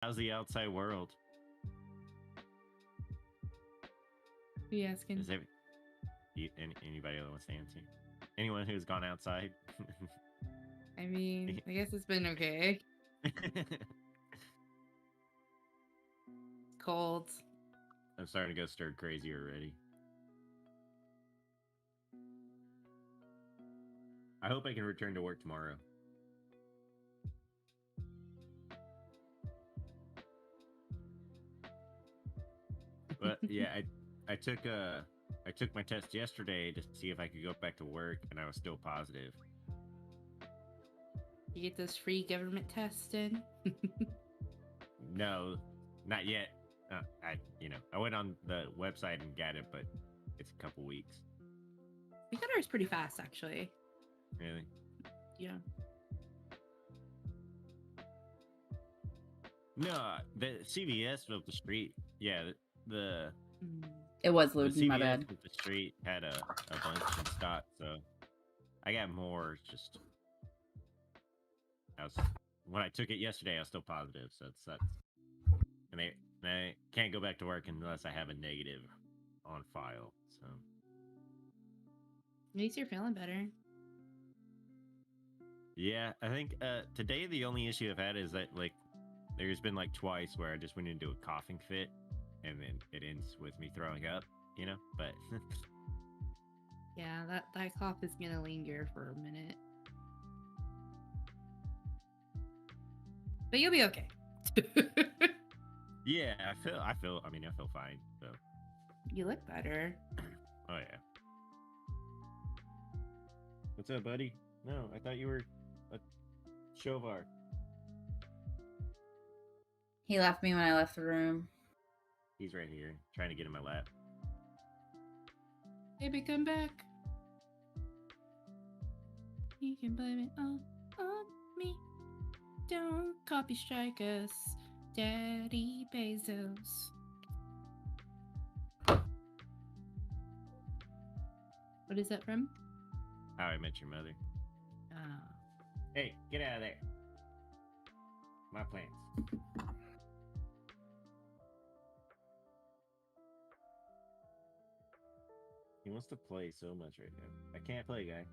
How's the outside world? Who you asking? Is there anybody that wants to answer? Anyone who's gone outside? I mean, I guess it's been okay. Cold. I'm starting to go stir crazy already. I hope I can return to work tomorrow. But yeah, I took my test yesterday to see if I could go back to work, and I was still positive. You get those free government tests in? No, not yet. I went on the website and got it, but it's a couple weeks. We got ours pretty fast, actually. Really? Yeah. No, the CVS up the street. Yeah, the It was the loading, my CVS bad. up the street had a bunch in stock, so I got more. Just when I took it yesterday, I was still positive, so it sucks. And I can't go back to work unless I have a negative on file. So At least you're feeling better. yeah, I think today the only issue I've had is that like there's been like twice where I just went into a coughing fit, and then it ends with me throwing up. But yeah, that cough is gonna linger for a minute. But you'll be okay. yeah, I feel fine. So You look better. oh yeah. What's up, buddy? No, I thought you were a Shovar. He left me when I left the room. He's right here, trying to get in my lap. Baby, come back. You can blame it all on me. Don't copy strike us, Daddy Bezos. What is that from? How I Met Your Mother. Hey, get out of there. My plants. He wants to play so much right now. I can't play, guy.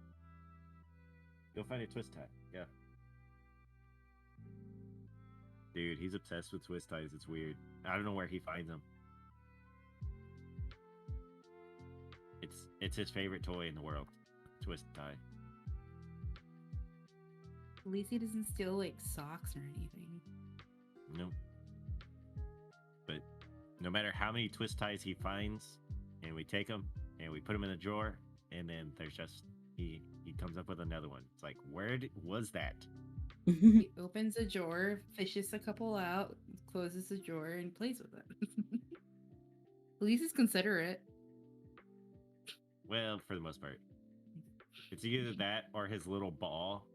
Go find a twist tie. Yeah. Dude, he's obsessed with twist ties. It's weird. I don't know where he finds them. It's his favorite toy in the world. Twist tie. At least he doesn't steal like socks or anything. Nope. But no matter how many twist ties he finds, and we take them and we put them in a drawer, and then there's just he comes up with another one. It's like, where was that? He opens a drawer, fishes a couple out, closes the drawer, and plays with it. At least he's considerate. Well, for the most part, it's either that or his little ball,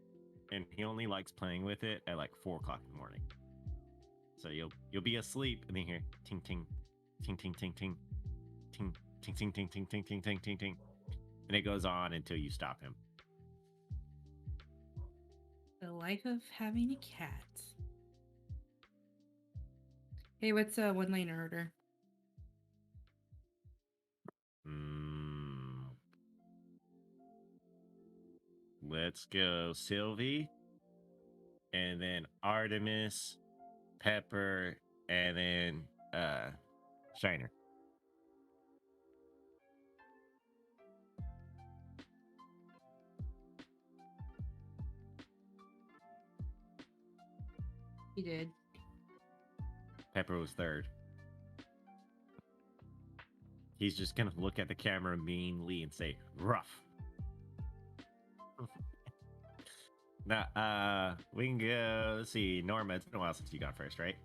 and he only likes playing with it at like 4:00 in the morning. So you'll be asleep, and then you hear ting ting, ting ting ting ting, ting ting ting ting ting ting ting ting ting ting, and it goes on until you stop him. The life of having a cat. Hey, what's a one-liner order? Let's go Sylvie, and then Artemis, Pepper, and then Shiner. He did. Pepper was third. He's just gonna look at the camera meanly and say, rough. Now, we can go, let's see, Norma, it's been a while since you got first, right?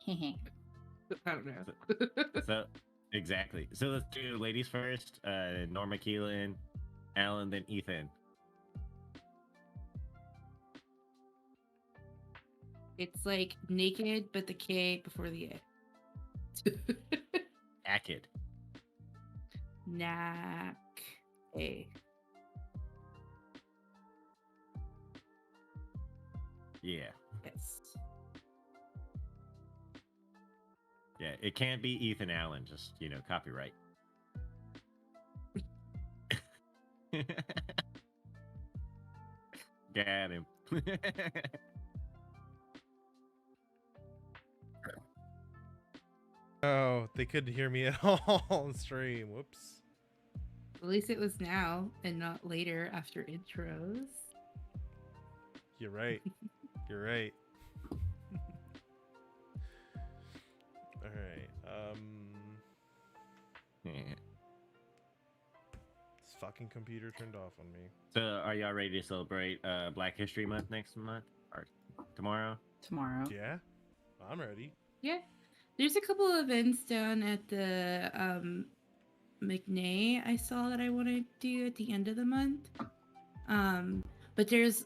I don't know. So, exactly. So let's do ladies first. Norma, Keelan, Alan, then Ethan. It's like naked, but the K before the A. NAKE'd. A. Yeah. Yes. Yeah, it can't be Ethan Allen. Just copyright. Got him. Oh, they couldn't hear me at all on stream. Whoops. At least it was now and not later after intros. You're right. You're right. All right. Yeah. This fucking computer turned off on me. So, are y'all ready to celebrate Black History Month next month or tomorrow? Tomorrow. Yeah, I'm ready. Yeah. There's a couple of events down at the McNay I saw that I want to do at the end of the month. But there's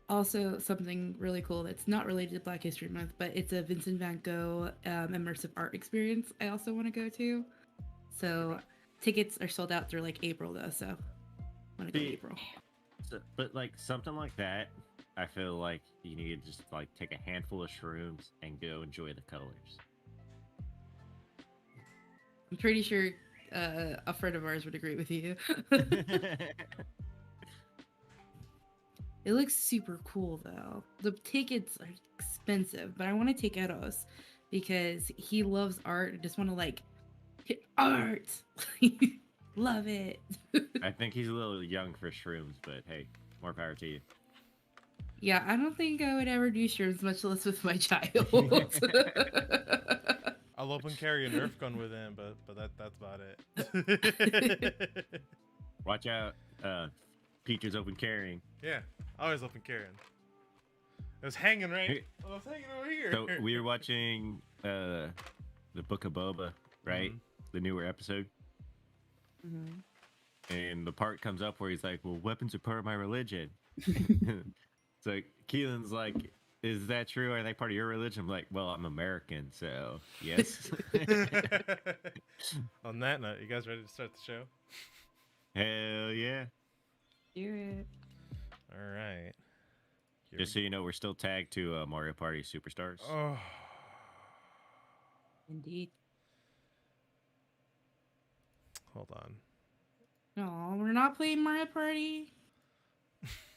also something really cool that's not related to Black History Month, but it's a Vincent van Gogh immersive art experience I also want to go to. So tickets are sold out through like April though, so I want to go in April. So, but like something like that, I feel like you need to just like take a handful of shrooms and go enjoy the colors. I'm pretty sure a friend of ours would agree with you. It looks super cool though. The tickets are expensive, but I want to take Eros because he loves art. I just want to like hit art. Love it. I think he's a little young for shrooms, but hey, more power to you. Yeah, I don't think I would ever do shrooms, much less with my child. I'll open carry a Nerf gun with him, but that's about it. Watch out, Peaches open carrying. Yeah, always open carrying. It was hanging right. I was hanging over here. So we were watching the Book of Boba, right? Mhm. The newer episode. Mhm. And the part comes up where he's like, well, weapons are part of my religion. So Keelan's like, is that true? Are they part of your religion? I'm like, well, I'm American, so yes. On that note, you guys ready to start the show? Hell yeah. Do it. All right. Here Just so you know, we're still tagged to Mario Party Superstars. Oh. Indeed. Hold on. No, we're not playing Mario Party.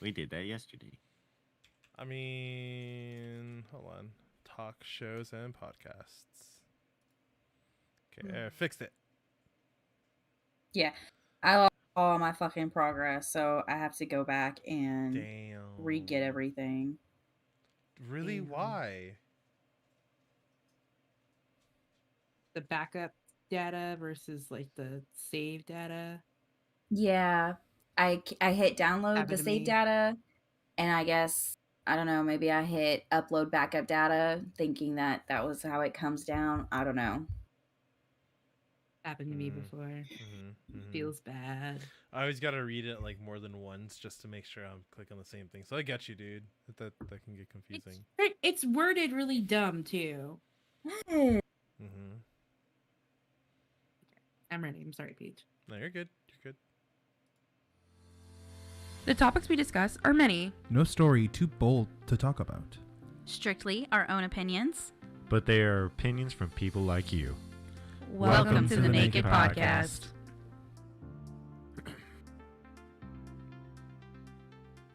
We did that yesterday. I mean, hold on. Talk shows and podcasts. Okay, fixed it. Yeah, I lost all my fucking progress, so I have to go back and Damn. re-get everything. Really? Damn. Why? The backup data versus like the save data. Yeah, I hit download Happened the to save me. data, and I guess I don't know. Maybe I hit upload backup data, thinking that was how it comes down. I don't know. Happened to me before. Feels bad. I always gotta read it like more than once just to make sure I'm clicking the same thing. So I got you, dude. That can get confusing. It's worded really dumb too. Mm-hmm. I'm ready. I'm sorry, Peach. No, you're good. You're good. The topics we discuss are many. No story too bold to talk about. Strictly our own opinions. But they are opinions from people like you. Welcome to the Naked Podcast.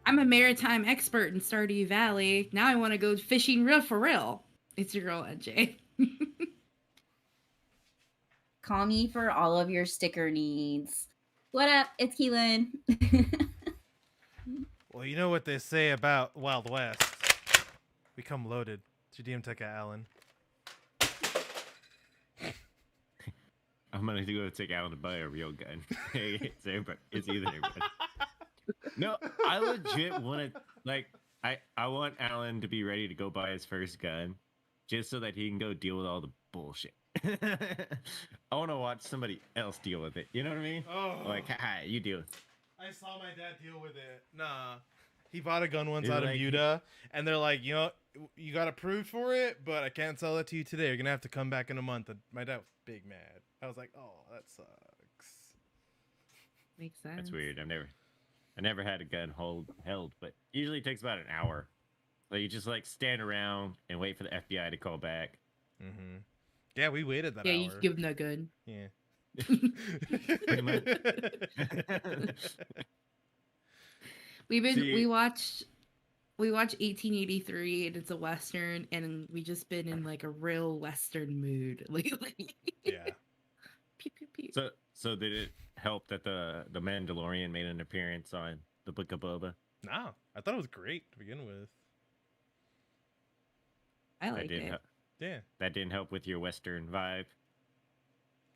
I'm a maritime expert in Stardew Valley. Now I want to go fishing real for real. It's your girl, NJ. Call me for all of your sticker needs. What up? It's Keelan. Well, you know what they say about Wild West. We come loaded. It's your DM Tech Alan. I'm gonna go take Alan to buy a real gun. It's either. No, I legit want to I want Alan to be ready to go buy his first gun, just so that he can go deal with all the bullshit. I want to watch somebody else deal with it. You know what I mean? Oh. Like, hi, you deal. I saw my dad deal with it. Nah. He bought a gun once He's out of like- Utah, and they're like, you know, you got approved for it, but I can't sell it to you today. You're going to have to come back in a month. And my dad was big mad. I was like, oh, that sucks. Makes sense. That's weird. I never had a gun held, but usually it takes about an hour. So you just like stand around and wait for the FBI to call back. Mm-hmm. Yeah, we waited that Yeah, hour. you can give them that gun. Yeah. Pretty much. See, we watched 1883, and it's a western, and we just been in like a real western mood lately. Yeah. Pew, pew, pew. so did it help that the Mandalorian made an appearance on the Book of Boba? No, I thought it was great to begin with. I That like didn't it. help. Yeah. That didn't help with your Western vibe.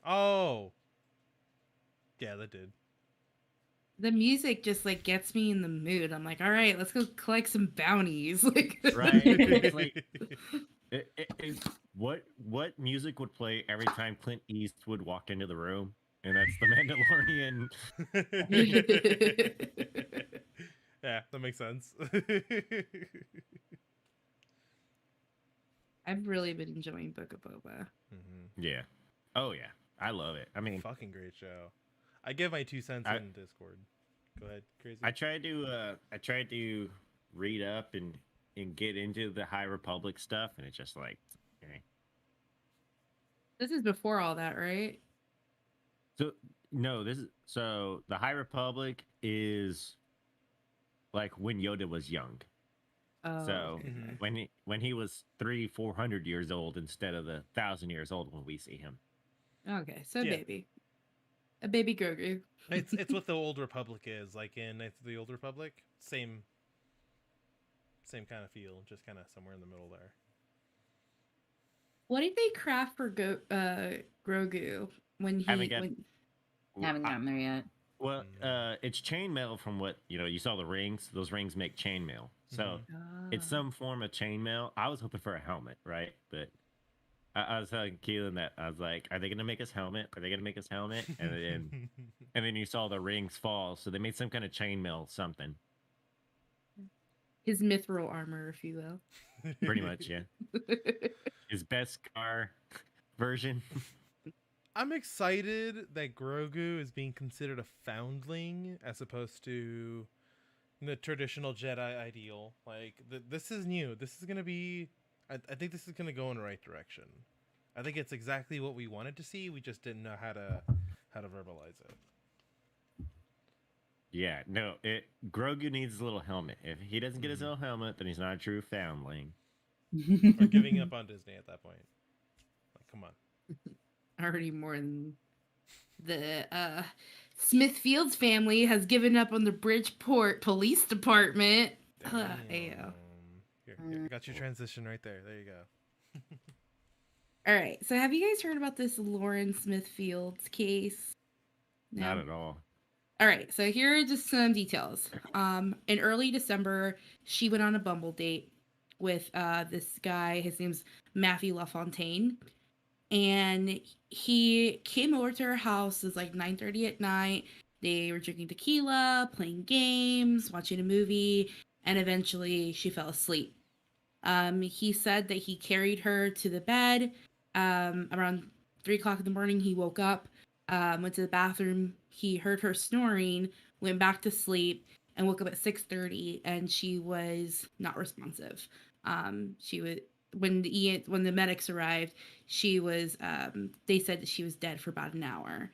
Oh. Yeah, that did. The music just like gets me in the mood. I'm like, all right, let's go collect some bounties. Like, Right. It's like what music would play every time Clint Eastwood walked into the room, and that's the Mandalorian. Yeah, that makes sense. I've really been enjoying Book of Boba. Yeah. Oh yeah. I love it. I mean, Fucking great show. I give my 2 cents in Discord. Go ahead, crazy. I tried to read up and get into the High Republic stuff, and it's just like, okay. This is before all that, right? So no, the High Republic is like when Yoda was young. Oh, So okay. when he was 300-400 years old instead of the 1,000 years old when we see him. Okay, so Yeah. a baby Grogu. It's what the Old Republic is like in the Old Republic. Same kind of feel, just kind of somewhere in the middle there. What did they craft for Grogu when he Haven't gotten there yet. Well, it's chainmail from what you saw the rings. Those rings make chainmail, so it's some form of chainmail. I was hoping for a helmet, right? But I was telling Keelan that I was like, "Are they gonna make us helmet? Are they gonna make us helmet?" And then you saw the rings fall, so they made some kind of chainmail, something. His mithril armor, if you will. Pretty much, yeah. His best car version. I'm excited that Grogu is being considered a foundling as opposed to the traditional Jedi ideal. Like, this is new. This is going to be... I think this is going to go in the right direction. I think it's exactly what we wanted to see. We just didn't know how to verbalize it. Yeah, no, Grogu needs his little helmet. If he doesn't get his little helmet, then he's not a true foundling. Or giving up on Disney at that point. Like, come on. Already more than the Smithfields family has given up on the Bridgeport Police Department. Ayo. Here, I got your transition right there. There you go. All right, so have you guys heard about this Lauren Smithfields case? No? Not at all. All right, so here are just some details. In early December, she went on a Bumble date with this guy. His name's Matthew LaFontaine. And he came over to her house. It was like 9:30 at night. They were drinking tequila, playing games, watching a movie, and eventually she fell asleep. He said that he carried her to the bed. Around 3 o'clock in the morning, he woke up, went to the bathroom. He heard her snoring, went back to sleep, and woke up at 6:30, and she was not responsive. She was... When the medics arrived, she was. They said that she was dead for about an hour.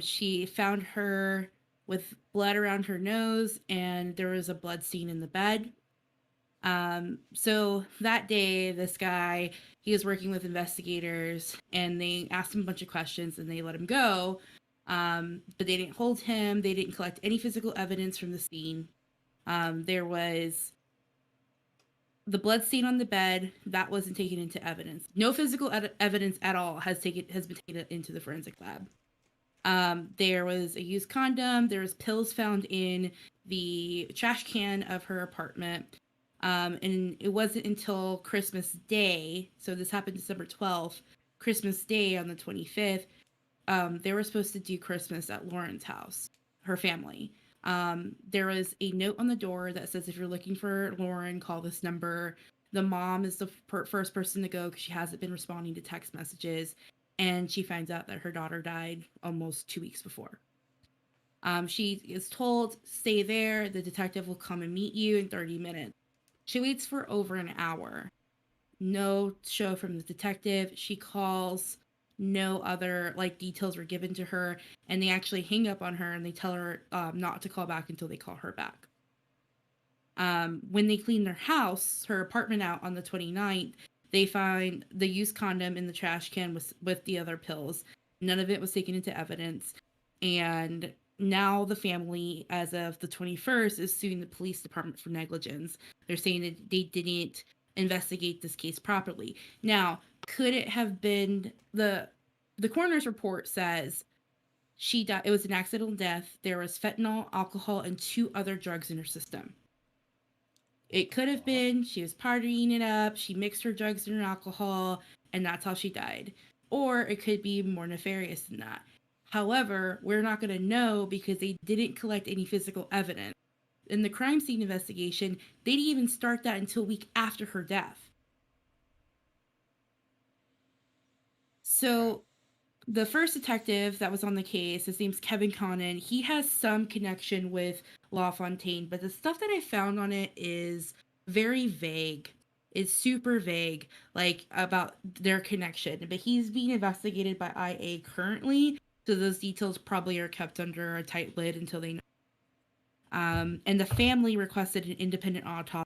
She found her with blood around her nose, and there was a blood stain in the bed. So that day, this guy, he was working with investigators, and they asked him a bunch of questions, and they let him go. But they didn't hold him. They didn't collect any physical evidence from the scene. There was the blood stain on the bed that wasn't taken into evidence. No physical evidence at all has been taken into the forensic lab. There was a used condom. There was pills found in the trash can of her apartment. And it wasn't until Christmas Day, so this happened December 12th, Christmas Day on the 25th, they were supposed to do Christmas at Lauren's house, her family. There was a note on the door that says, if you're looking for Lauren, call this number. The mom is the first person to go because she hasn't been responding to text messages. And she finds out that her daughter died almost 2 weeks before. She is told, stay there. The detective will come and meet you in 30 minutes. She waits for over an hour. no show from the detective. She calls, no other like details were given to her, and they actually hang up on her and they tell her not to call back until they call her back. When they clean their house, her apartment out on the 29th, they find the used condom in the trash can with the other pills. None of it was taken into evidence. And now the family, as of the 21st, is suing the police department for negligence. They're saying that they didn't investigate this case properly. Now, could it have been the coroner's report says she died, it was an accidental death. There was fentanyl, alcohol, and 2 other drugs in her system. It could have been she was partying it up, she mixed her drugs and her alcohol, and that's how she died. Or it could be more nefarious than that. However, we're not going to know because they didn't collect any physical evidence. In the crime scene investigation, they didn't even start that until a week after her death. So the first detective that was on the case, his name's Kevin Connon. He has some connection with LaFontaine, but the stuff that I found on it is very vague. It's super vague, like about their connection. But he's being investigated by IA currently, so those details probably are kept under a tight lid until they know. And the family requested an independent autopsy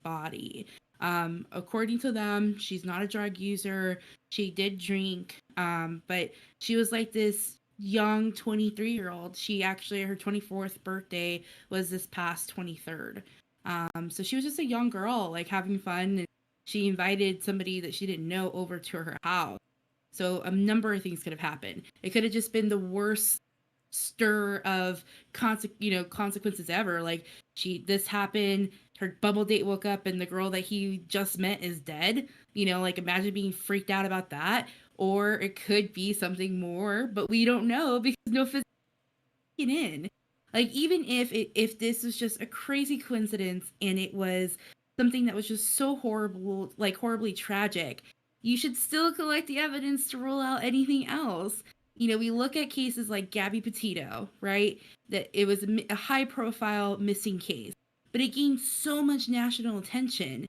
body. According to them, she's not a drug user. She did drink, but she was like this young 23-year-old. She actually, her 24th birthday was this past 23rd. So she was just a young girl, like having fun. And she invited somebody that she didn't know over to her house. So a number of things could have happened. It could have just been the worst stir of consequences ever. Like this happened, her bubble date woke up and the girl that he just met is dead. Like imagine being freaked out about that. Or it could be something more, but we don't know because no physical in. Like even if this was just a crazy coincidence and it was something that was just so horrible, like horribly tragic, you should still collect the evidence to rule out anything else. We look at cases like Gabby Petito, right? That it was a high profile missing case, but it gained so much national attention.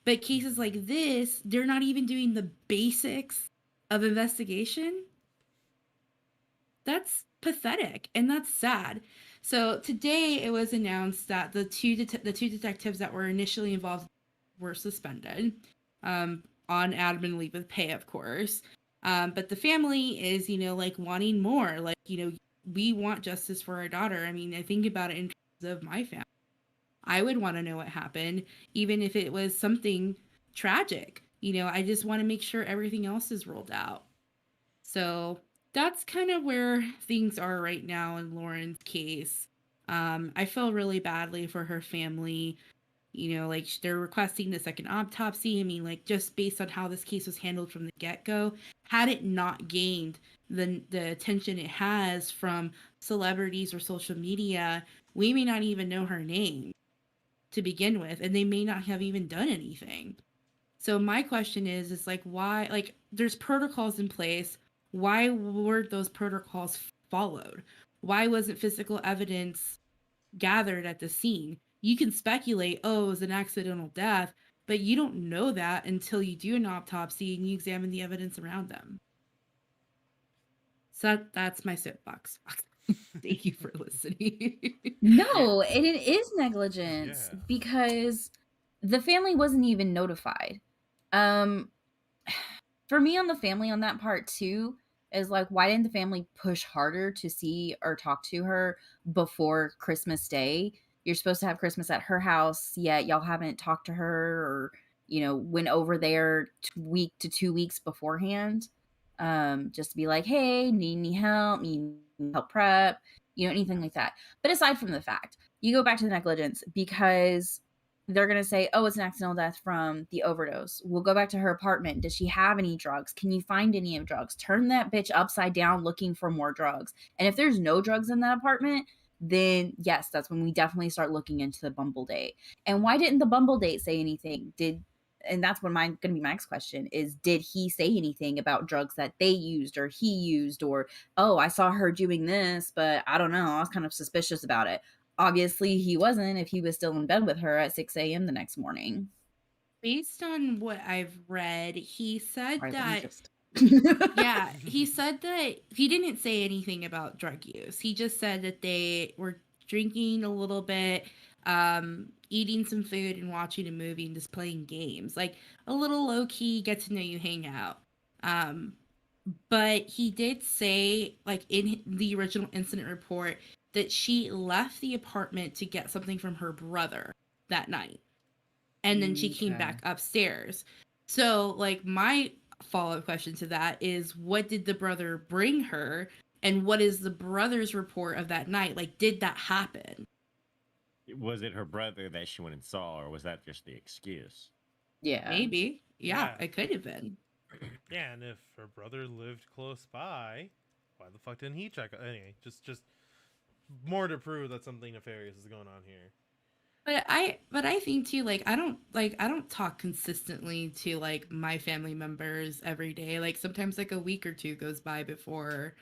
But cases like this, they're not even doing the basics of investigation. That's pathetic and that's sad. So today it was announced that the two detectives that were initially involved were suspended on admin leave with pay, of course. But the family is, like wanting more. Like, we want justice for our daughter. I mean, I think about it in terms of my family. I would want to know what happened, even if it was something tragic. I just want to make sure everything else is rolled out. So that's kind of where things are right now in Lauren's case. I feel really badly for her family. Like they're requesting the second autopsy. I mean, like just based on how this case was handled from the get-go, had it not gained the attention it has from celebrities or social media, we may not even know her name to begin with, and they may not have even done anything. So my question is like, why? Like, there's protocols in place. Why were those protocols followed? Why wasn't physical evidence gathered at the scene? You can speculate, oh, it was an accidental death, but you don't know that until you do an autopsy and you examine the evidence around them. So that's my soapbox. Thank you for listening. No, and it is negligence Yeah. because the family wasn't even notified. For me on the family on that part too is like, why didn't the family push harder to see or talk to her before Christmas Day? You're supposed to have Christmas at her house, yet y'all haven't talked to her or, went over there week to 2 weeks beforehand. Just to be like, hey, need any help? Need help prep? Anything like that. But aside from the fact, you go back to the negligence because they're going to say, oh, it's an accidental death from the overdose. We'll go back to her apartment. Does she have any drugs? Can you find any of drugs? Turn that bitch upside down looking for more drugs. And if there's no drugs in that apartment, then yes, that's when we definitely start looking into the bumble date. And why didn't the bumble date say anything? And that's what going to be my next question is, did he say anything about drugs that they used or he used, or, oh, I saw her doing this, but I don't know, I was kind of suspicious about it. Obviously he wasn't if he was still in bed with her at 6 a.m. the next morning. Based on what I've read, he said All right, let me that just. yeah, he said that he didn't say anything about drug use. He just said that they were drinking a little bit, eating some food and watching a movie and just playing games. Like a little low key, get to know you hangout. Um, but he did say, like in the original incident report, that she left the apartment to get something from her brother that night. And then she came Okay. back upstairs. So, like, my follow-up question to that is, what did the brother bring her, and what is the brother's report of that night? Like, did that happen? Was it her brother that she went and saw, or was that just the excuse? Yeah. Maybe. Yeah, Yeah. it could have been. Yeah, and if her brother lived close by, why the fuck didn't he check? Anyway, just more to prove that something nefarious is going on here. But I think too, like, I don't talk consistently to like my family members every day. Like sometimes like a week or two goes by before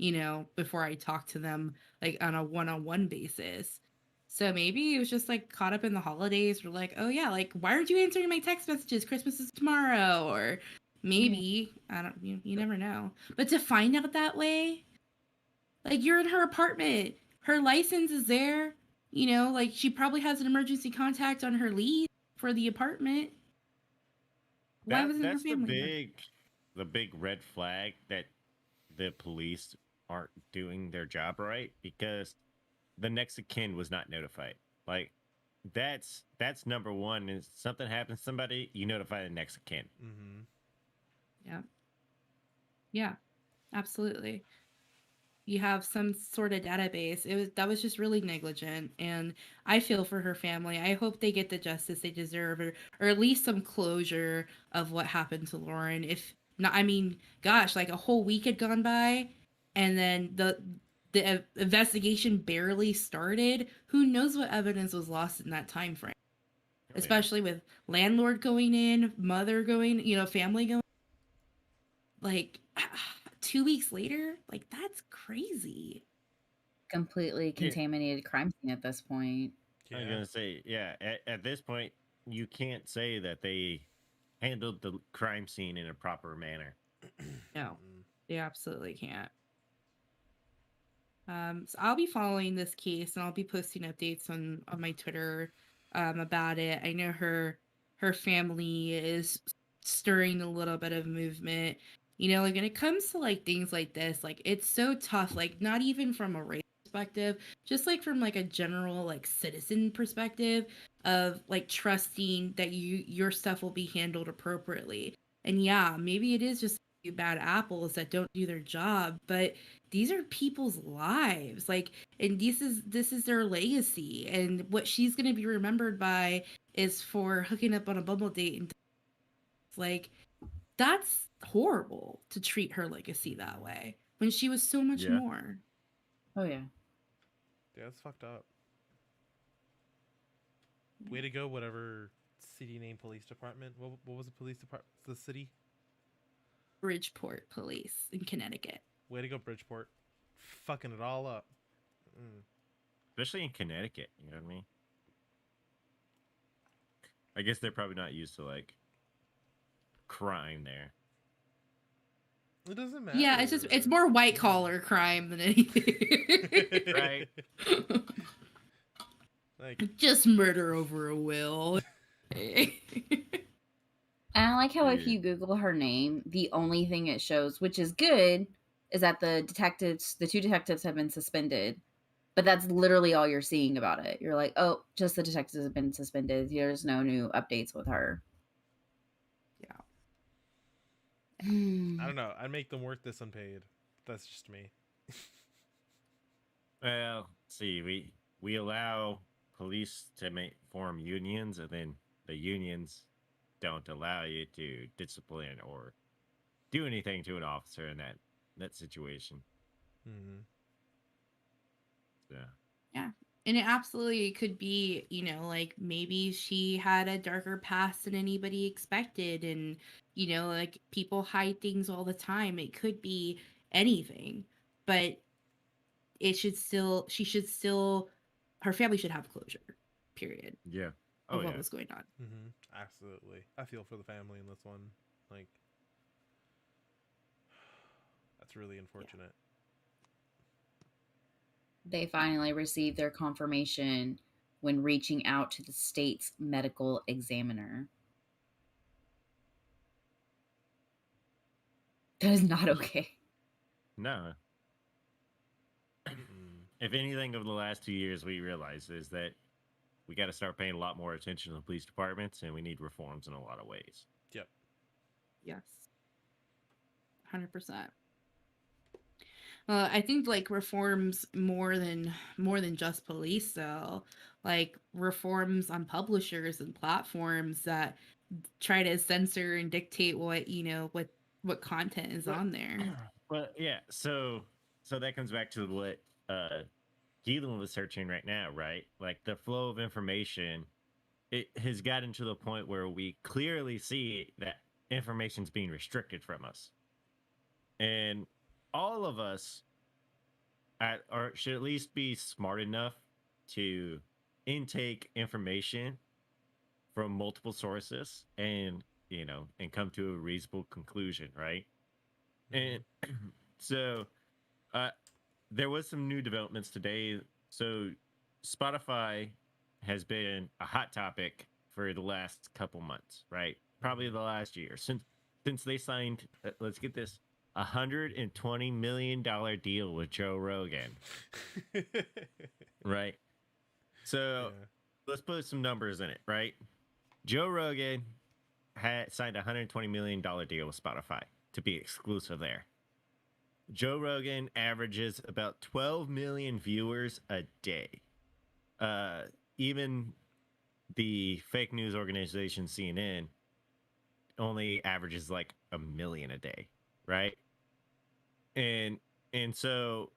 I talk to them like on a one-on-one basis. So maybe it was just like caught up in the holidays. We're like, oh yeah, like why aren't you answering my text messages? Christmas is tomorrow. Or maybe I don't. You never know. But to find out that way, like you're in her apartment. Her license is there. Like she probably has an emergency contact on her lead for the apartment. Why wasn't her That's family there? the big red flag that the police aren't doing their job right, because the next of kin was not notified. Like that's number one. Is something happens to somebody, you notify the next of kin. Mm-hmm. Yeah. Yeah. Absolutely. You have some sort of database. That was just really negligent, and I feel for her family. I hope they get the justice they deserve, or at least some closure of what happened to Lauren. If not, I mean, gosh, like a whole week had gone by, and then the investigation barely started. Who knows what evidence was lost in that time frame? Oh, yeah. Especially with landlord going in, mother going, family going. Like 2 weeks later, like that's crazy. Completely Yeah, contaminated crime scene at this point. I was Yeah. gonna say, yeah. At this point, you can't say that they handled the crime scene in a proper manner. No, they absolutely can't. So I'll be following this case and I'll be posting updates on my Twitter about it. I know her family is stirring a little bit of movement. Like when it comes to like things like this, like it's so tough. Like not even from a race perspective, just like from like a general like citizen perspective of like trusting that your stuff will be handled appropriately. And yeah, maybe it is just a few bad apples that don't do their job, but these are people's lives, like, and this is their legacy, and what she's going to be remembered by is for hooking up on a bumble date. And like that's horrible to treat her legacy that way when she was so much Yeah. more. Oh yeah. Yeah, it's fucked up. Way to go, whatever city name police department. What was the police department? The city? Bridgeport Police in Connecticut. Way to go, Bridgeport. Fucking it all up. Especially in Connecticut, you know what I mean? I guess they're probably not used to like crime there. It doesn't matter. Yeah, it's more white collar crime than anything. Right. Like, Just murder over a will. And I like how if Yeah. you Google her name, the only thing it shows, which is good, is that the two detectives have been suspended. But that's literally all you're seeing about it. You're like, oh, just the detectives have been suspended. There's no new updates with her. Yeah. I don't know. I'd make them work this unpaid. That's just me. Well, see, we allow police to form unions, and then the unions don't allow you to discipline or do anything to an officer in that situation. Mm-hmm. So Yeah. And it absolutely could be, like maybe she had a darker past than anybody expected. And, like people hide things all the time. It could be anything. But her family should have closure, period. yeah, Oh of what yeah. was going on. Absolutely. I feel for the family in this one. Like, that's really unfortunate. They finally received their confirmation when reaching out to the state's medical examiner. That is not okay. No. If anything over the last 2 years we realized is that we got to start paying a lot more attention to the police departments, and we need reforms in a lot of ways. Yep. Yes. 100%. I think like reforms more than just police though, like reforms on publishers and platforms that try to censor and dictate what what content is on there. But yeah, so that comes back to what Keelan was searching right now, right? Like the flow of information, it has gotten to the point where we clearly see that information's being restricted from us, and all of us or should at least be smart enough to intake information from multiple sources and and come to a reasonable conclusion, right? And so uh there was some new developments today. So Spotify has been a hot topic for the last couple months, right? Probably the last year since they signed. Let's get this: $120 million deal with Joe Rogan, right? So let's put some numbers in it, right? Joe Rogan had signed a $120 million deal with Spotify to be exclusive there. Joe Rogan averages about 12 million viewers a day. Even the fake news organization CNN only averages like 1 million a day, right? And so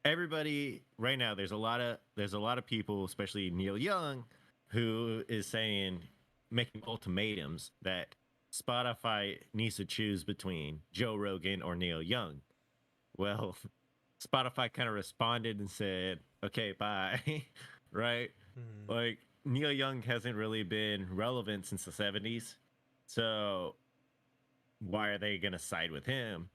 everybody right now, there's a lot of people, especially Neil Young, who is saying, making ultimatums that Spotify needs to choose between Joe Rogan or Neil Young. Well, Spotify kind of responded and said, okay, bye. Right? Like, Neil Young hasn't really been relevant since the 70s. So why are they going to side with him?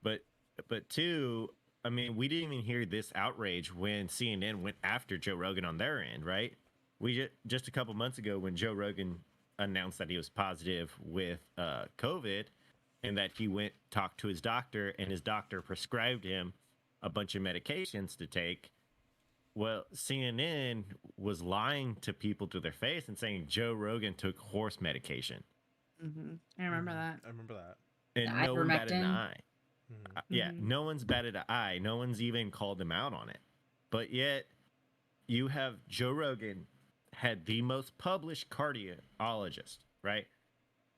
But two, I mean, we didn't even hear this outrage when CNN went after Joe Rogan on their end, right? We just a couple months ago, when Joe Rogan announced that he was positive with COVID, and that he went talked to his doctor, and his doctor prescribed him a bunch of medications to take. Well, CNN was lying to people to their face and saying Joe Rogan took horse medication. I remember that. I remember that. And no one batted an eye. Yeah, Mm-hmm. no one's batted an eye. No one's even called him out on it. But yet, you have Joe Rogan had the most published cardiologist, right?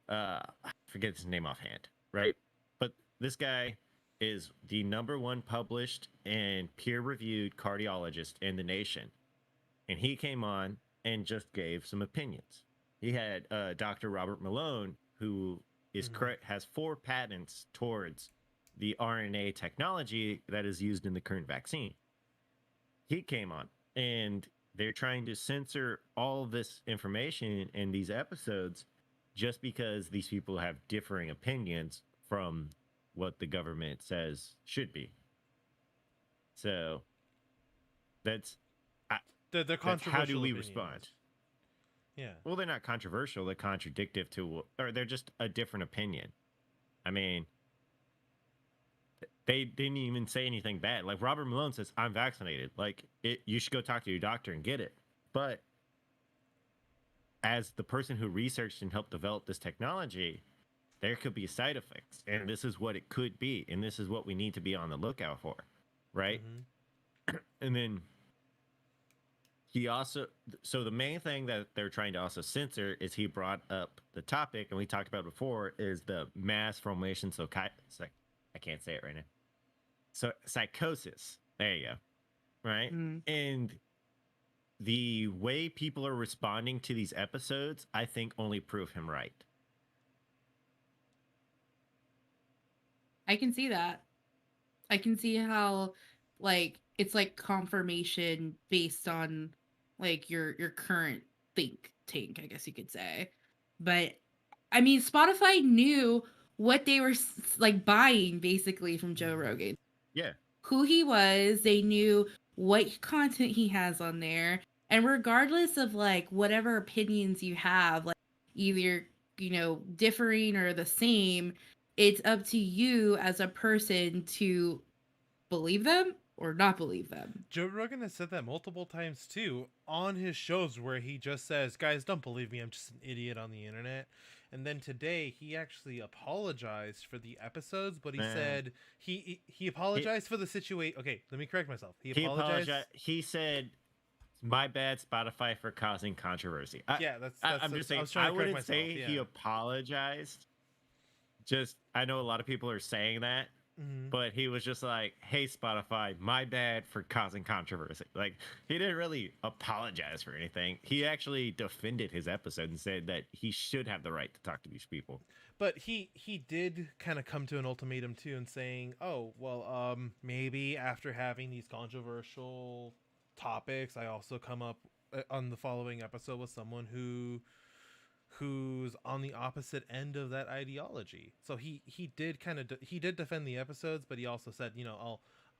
I forget his name offhand, right? But this guy is the #1 published and peer-reviewed cardiologist in the nation. And he came on and just gave some opinions. He had Dr. Robert Malone, who is has 4 patents towards the RNA technology that is used in the current vaccine. He came on, and they're trying to censor all this information in these episodes just because these people have differing opinions from what the government says should be. So that's They're controversial. how do we opinions. respond? Yeah. Well, they're not controversial. They're contradictive to, or they're just a different opinion. I mean, they didn't even say anything bad. Like, Robert Malone says, I'm vaccinated. Like, you should go talk to your doctor and get it. But as the person who researched and helped develop this technology, there could be side effects, and this is what it could be, and this is what we need to be on the lookout for, right? And then he also, so the main thing that they're trying to also censor is, he brought up the topic, and we talked about before, is the mass formation. So I can't say it right now. So psychosis. There you go. Right. And the way people are responding to these episodes, I think, only prove him right. I can see that. I can see how, like, it's like confirmation based on like your current tank, I guess you could say. But I mean, Spotify knew what they were like buying basically from Joe Rogan. Yeah. Who he was, they knew what content he has on there. And regardless of like whatever opinions you have, like either, differing or the same, it's up to you as a person to believe them or not believe them. Joe Rogan has said that multiple times too on his shows where he just says, "Guys, don't believe me. I'm just an idiot on the internet." And then today he actually apologized for the episodes, but he said he apologized for the situation. Okay, let me correct myself. He apologized. He said, "My bad, Spotify, for causing controversy." I'm just saying. I wouldn't say he apologized. Just, I know a lot of people are saying that. But he was just like, "Hey, Spotify, my bad for causing controversy." Like, he didn't really apologize for anything. He actually defended his episode and said that he should have the right to talk to these people. But he did kind of come to an ultimatum too, and saying, "Oh, well, maybe after having these controversial topics, I also come up on the following episode with someone who's on the opposite end of that ideology." So he did he did defend the episodes, but he also said,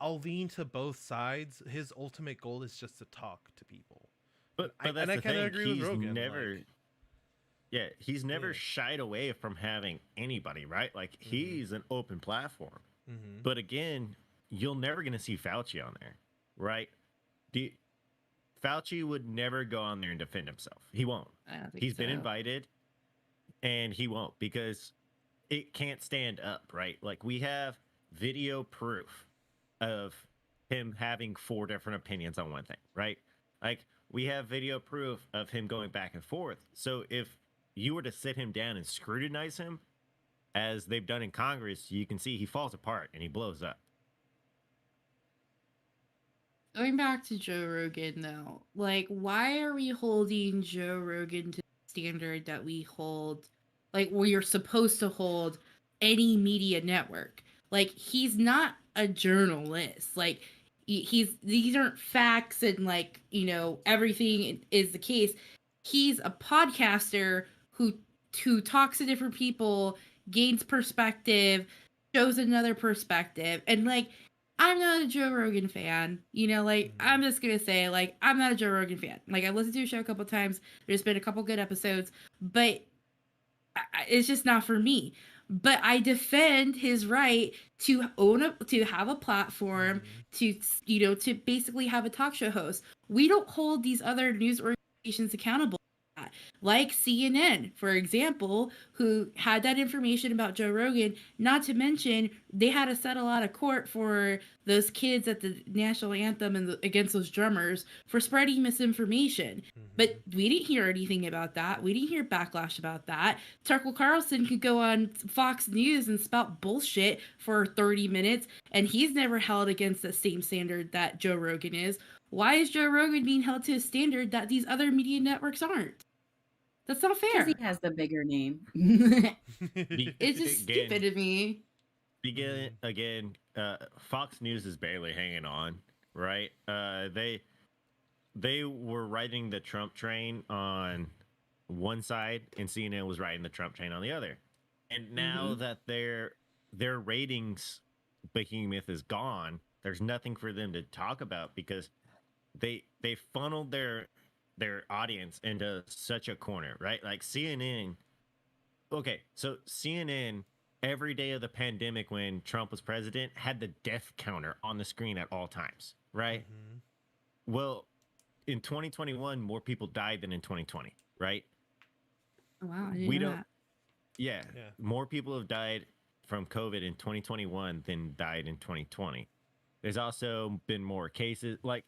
I'll lean to both sides. His ultimate goal is just to talk to people. But I kind of agree with Rogan. He's never shied away from having anybody, right? Like, he's an open platform. But again, you're never going to see Fauci on there, right? Fauci would never go on there and defend himself. He won't. He's been invited, and he won't, because it can't stand up, right? Like, we have video proof of him having 4 different opinions on one thing, right? Like, we have video proof of him going back and forth. So if you were to sit him down and scrutinize him, as they've done in Congress, you can see he falls apart and he blows up. Going back to Joe Rogan, though, like, why are we holding Joe Rogan to the standard that we hold, like, where you're supposed to hold any media network? Like, he's not a journalist. Like, these aren't facts and, like, everything is the case. He's a podcaster who talks to different people, gains perspective, shows another perspective, and, like, I'm not a Joe Rogan fan. I'm just going to say, like, I'm not a Joe Rogan fan. Like, I've listened to his show a couple times. There's been a couple good episodes, but it's just not for me. But I defend his right to to have a platform, to basically have a talk show host. We don't hold these other news organizations accountable. Like CNN, for example, who had that information about Joe Rogan. Not to mention, they had to settle out of court for those kids at the national anthem and against those drummers for spreading misinformation. But we didn't hear anything about that. We didn't hear backlash about that. Tucker Carlson could go on Fox News and spout bullshit for 30 minutes, and he's never held against the same standard that Joe Rogan is. Why is Joe Rogan being held to a standard that these other media networks aren't? That's not fair. Because he has the bigger name. It's just stupid to me. Again, Fox News is barely hanging on, right? They were riding the Trump train on one side, and CNN was riding the Trump train on the other. And now that their ratings behemoth is gone, there's nothing for them to talk about, because they funneled their audience into such a corner, right? Like CNN. Okay, so CNN, every day of the pandemic when Trump was president, had the death counter on the screen at all times, right? Well, in 2021, more people died than in 2020, right? Wow, I didn't know that. Yeah, more people have died from COVID in 2021 than died in 2020. There's also been more cases. Like,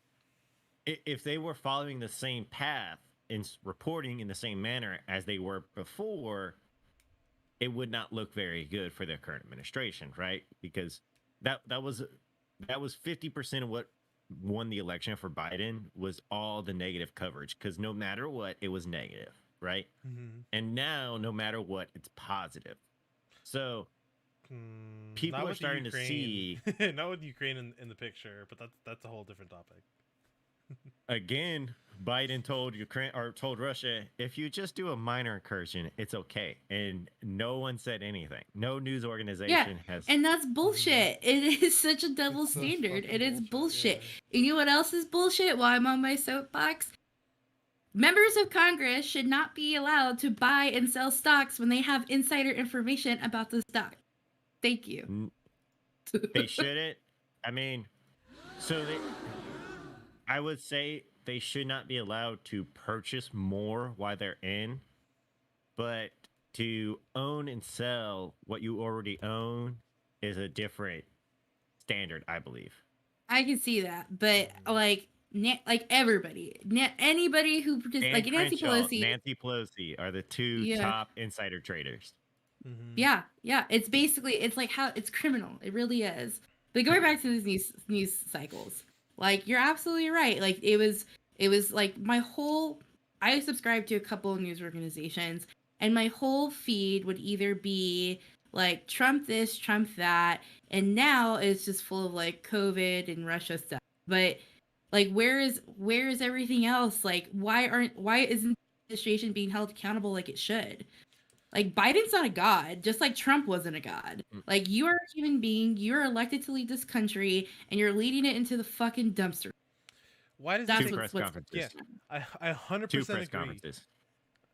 if they were following the same path and reporting in the same manner as they were before, it would not look very good for their current administration, right? Because that was 50% of what won the election for Biden was all the negative coverage, because no matter what, it was negative, right? And now, no matter what, it's positive. So people are starting to see not with Ukraine in the picture, but that's a whole different topic. Again, Biden told Ukraine or told Russia, if you just do a minor incursion, it's okay, and no one said anything. No news organization has. And that's bullshit. It is such a double It's such standard. fucking It is bullshit. yeah. And you know what else is bullshit? While I'm on my soapbox, members of Congress should not be allowed to buy and sell stocks when they have insider information about the stock. Thank you. They shouldn't. I mean, I would say they should not be allowed to purchase more while they're in, but to own and sell what you already own is a different standard, I believe. I can see that, but like everybody, anybody who And like Nancy Pelosi. Nancy Pelosi are the two top insider traders. Mm-hmm. Yeah. It's basically, it's like how it's criminal. It really is. But going back to these news cycles, like you're absolutely right. Like it was like I subscribe to a couple of news organizations, and my whole feed would either be like Trump this, Trump that, and now it's just full of like COVID and Russia stuff. But like where is everything else? Like why isn't the administration being held accountable like it should? Like Biden's not a god, just like Trump wasn't a god. Like you are a human being, you're elected to lead this country, and you're leading it into the fucking dumpster. Why does Two press conferences? Yeah, I 100% Two press agree. conferences.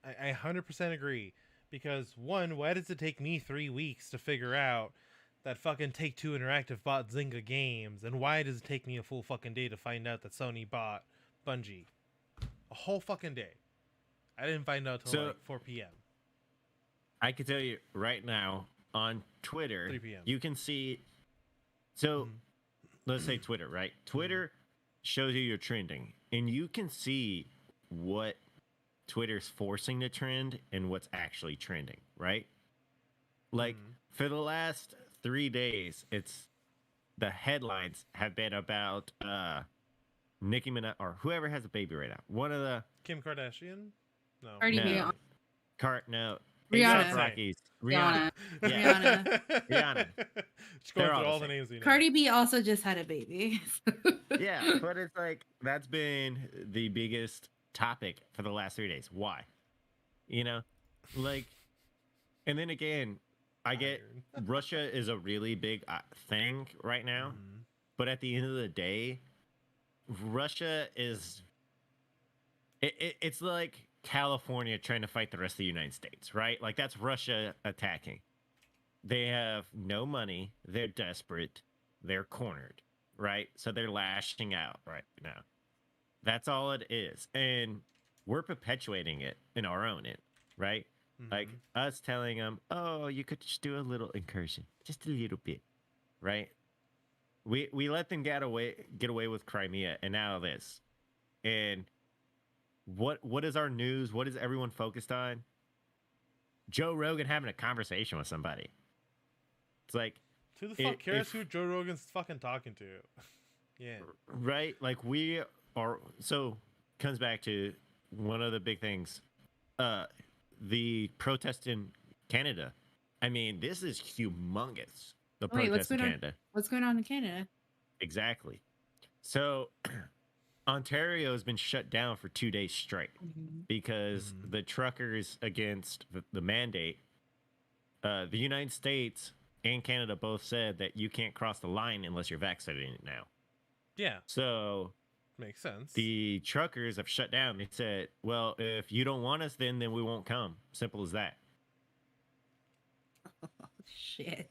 I 100% agree, because one, why does it take me 3 weeks to figure out that fucking Take-Two Interactive bought Zynga Games, and why does it take me a full fucking day to find out that Sony bought Bungie? A whole fucking day. I didn't find out till like 4 p.m. I can tell you right now on Twitter, 3 p.m. you can see. So let's say Twitter, right? Twitter shows you your trending, and you can see what Twitter's forcing to trend and what's actually trending, right? Like for the last 3 days, the headlines have been about Nicki Minaj or whoever has a baby right now. One of the Kim Kardashian? No. Cardi B. No. Rihanna. Rockies. Rihanna. Yeah. Rihanna. Just going They're all through the all the same. names you know. Cardi B also just had a baby. Yeah, but it's like that's been the biggest topic for the last 3 days. Why? You know, like, and then again, I get Russia is a really big thing right now, but at the end of the day, Russia is it's like California trying to fight the rest of the United States, right? Like that's Russia attacking. They have no money, they're desperate, they're cornered, right? So they're lashing out right now. That's all it is. And we're perpetuating it in our own end, right? Like us telling them, oh, you could just do a little incursion, just a little bit, right? We let them get away with Crimea, and now this. And what is our news? What is everyone focused on? Joe Rogan having a conversation with somebody. It's like, who the fuck cares who Joe Rogan's fucking talking to? Yeah. Right? Like we are, so comes back to one of the big things, the protest in Canada. I mean, this is humongous. The protest in Canada. What's going on in Canada? Exactly. So Ontario has been shut down for 2 days straight because the truckers against the mandate. The United States and Canada both said that you can't cross the line unless you're vaccinated now. Yeah. So makes sense. The truckers have shut down. They said, well, if you don't want us, then we won't come. Simple as that. Shit.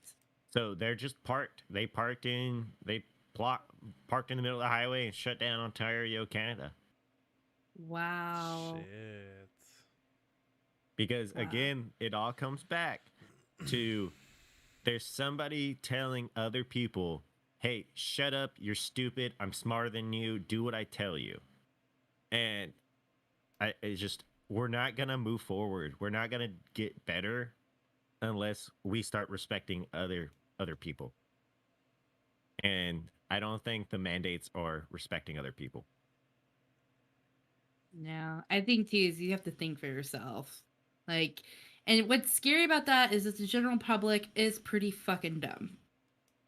So they're just parked. They parked in the middle of the highway and shut down Ontario, Canada. Wow. Shit. Because again, it all comes back to there's somebody telling other people, hey, shut up, you're stupid, I'm smarter than you, do what I tell you. And we're not going to move forward. We're not going to get better unless we start respecting other people. And I don't think the mandates are respecting other people. No, I think too is you have to think for yourself. Like, and what's scary about that is that the general public is pretty fucking dumb.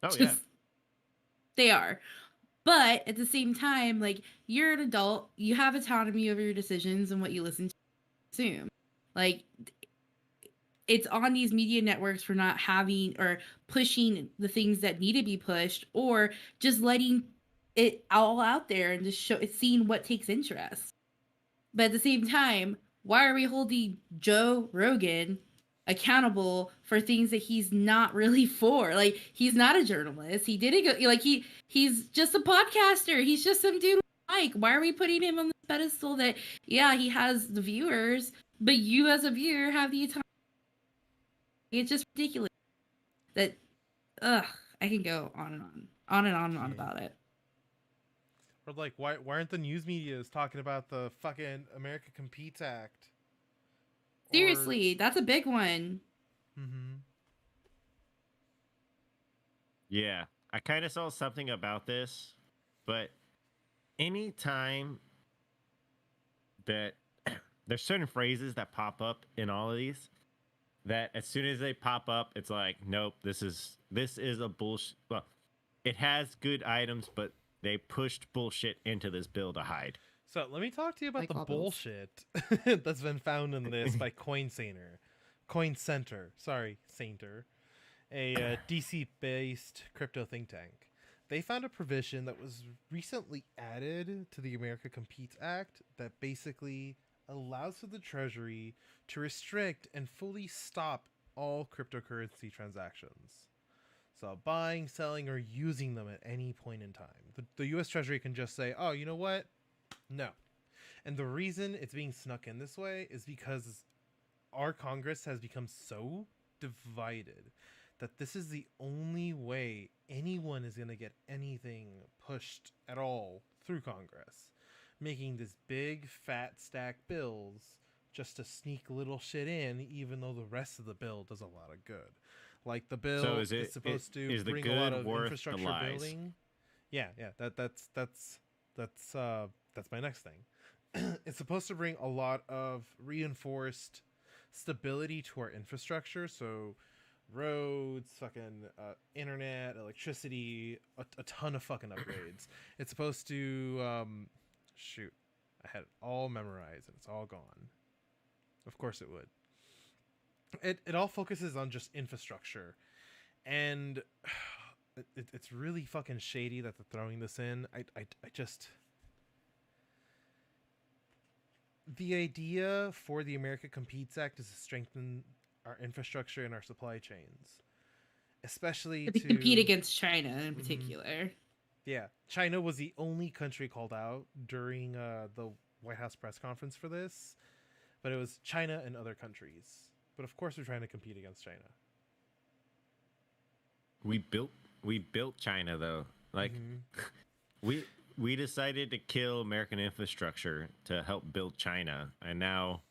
Oh, yeah. They are. But at the same time, like, you're an adult, you have autonomy over your decisions and what you listen to consume. Like, it's on these media networks for not having or pushing the things that need to be pushed, or just letting it all out there and just seeing what takes interest. But at the same time, why are we holding Joe Rogan accountable for things that he's not really for? Like, he's not a journalist. He didn't go, like, he's just a podcaster. He's just some dude with a mic. Why are we putting him on the pedestal that, yeah, he has the viewers, but you as a viewer have the autonomy? It's just ridiculous that, ugh, I can go on and on about it. Or like, why aren't the news medias talking about the fucking America Competes Act? Seriously, that's a big one. Mm-hmm. Yeah, I kind of saw something about this, but anytime that there's certain phrases that pop up in all of these, that as soon as they pop up, it's like, nope, this is a bullshit. Well, it has good items, but they pushed bullshit into this bill to hide. So let me talk to you about Like the all bills. bullshit that's been found in this by Coin Center, sorry, Sainter, a DC-based crypto think tank. They found a provision that was recently added to the America Competes Act that basically allows for the Treasury to restrict and fully stop all cryptocurrency transactions. So buying, selling, or using them at any point in time. The U.S. Treasury can just say, oh, you know what? No. And the reason it's being snuck in this way is because our Congress has become so divided that this is the only way anyone is going to get anything pushed at all through Congress. Making this big, fat stack bills just to sneak little shit in, even though the rest of the bill does a lot of good. Like, the bill is supposed to bring a lot of infrastructure building. Yeah, that's my next thing. It's supposed to bring a lot of reinforced stability to our infrastructure, so roads, fucking internet, electricity, a ton of fucking upgrades. It's supposed to shoot, I had it all memorized and it's all gone. Of course it would. It all focuses on just infrastructure, and it's really fucking shady that they're throwing this in. I just, the idea for the America Competes Act is to strengthen our infrastructure and our supply chains, especially to compete against China in particular. Yeah, China was the only country called out during the White House press conference for this, but it was China and other countries. But of course, we're trying to compete against China. We built China though. Like, we decided to kill American infrastructure to help build China, and now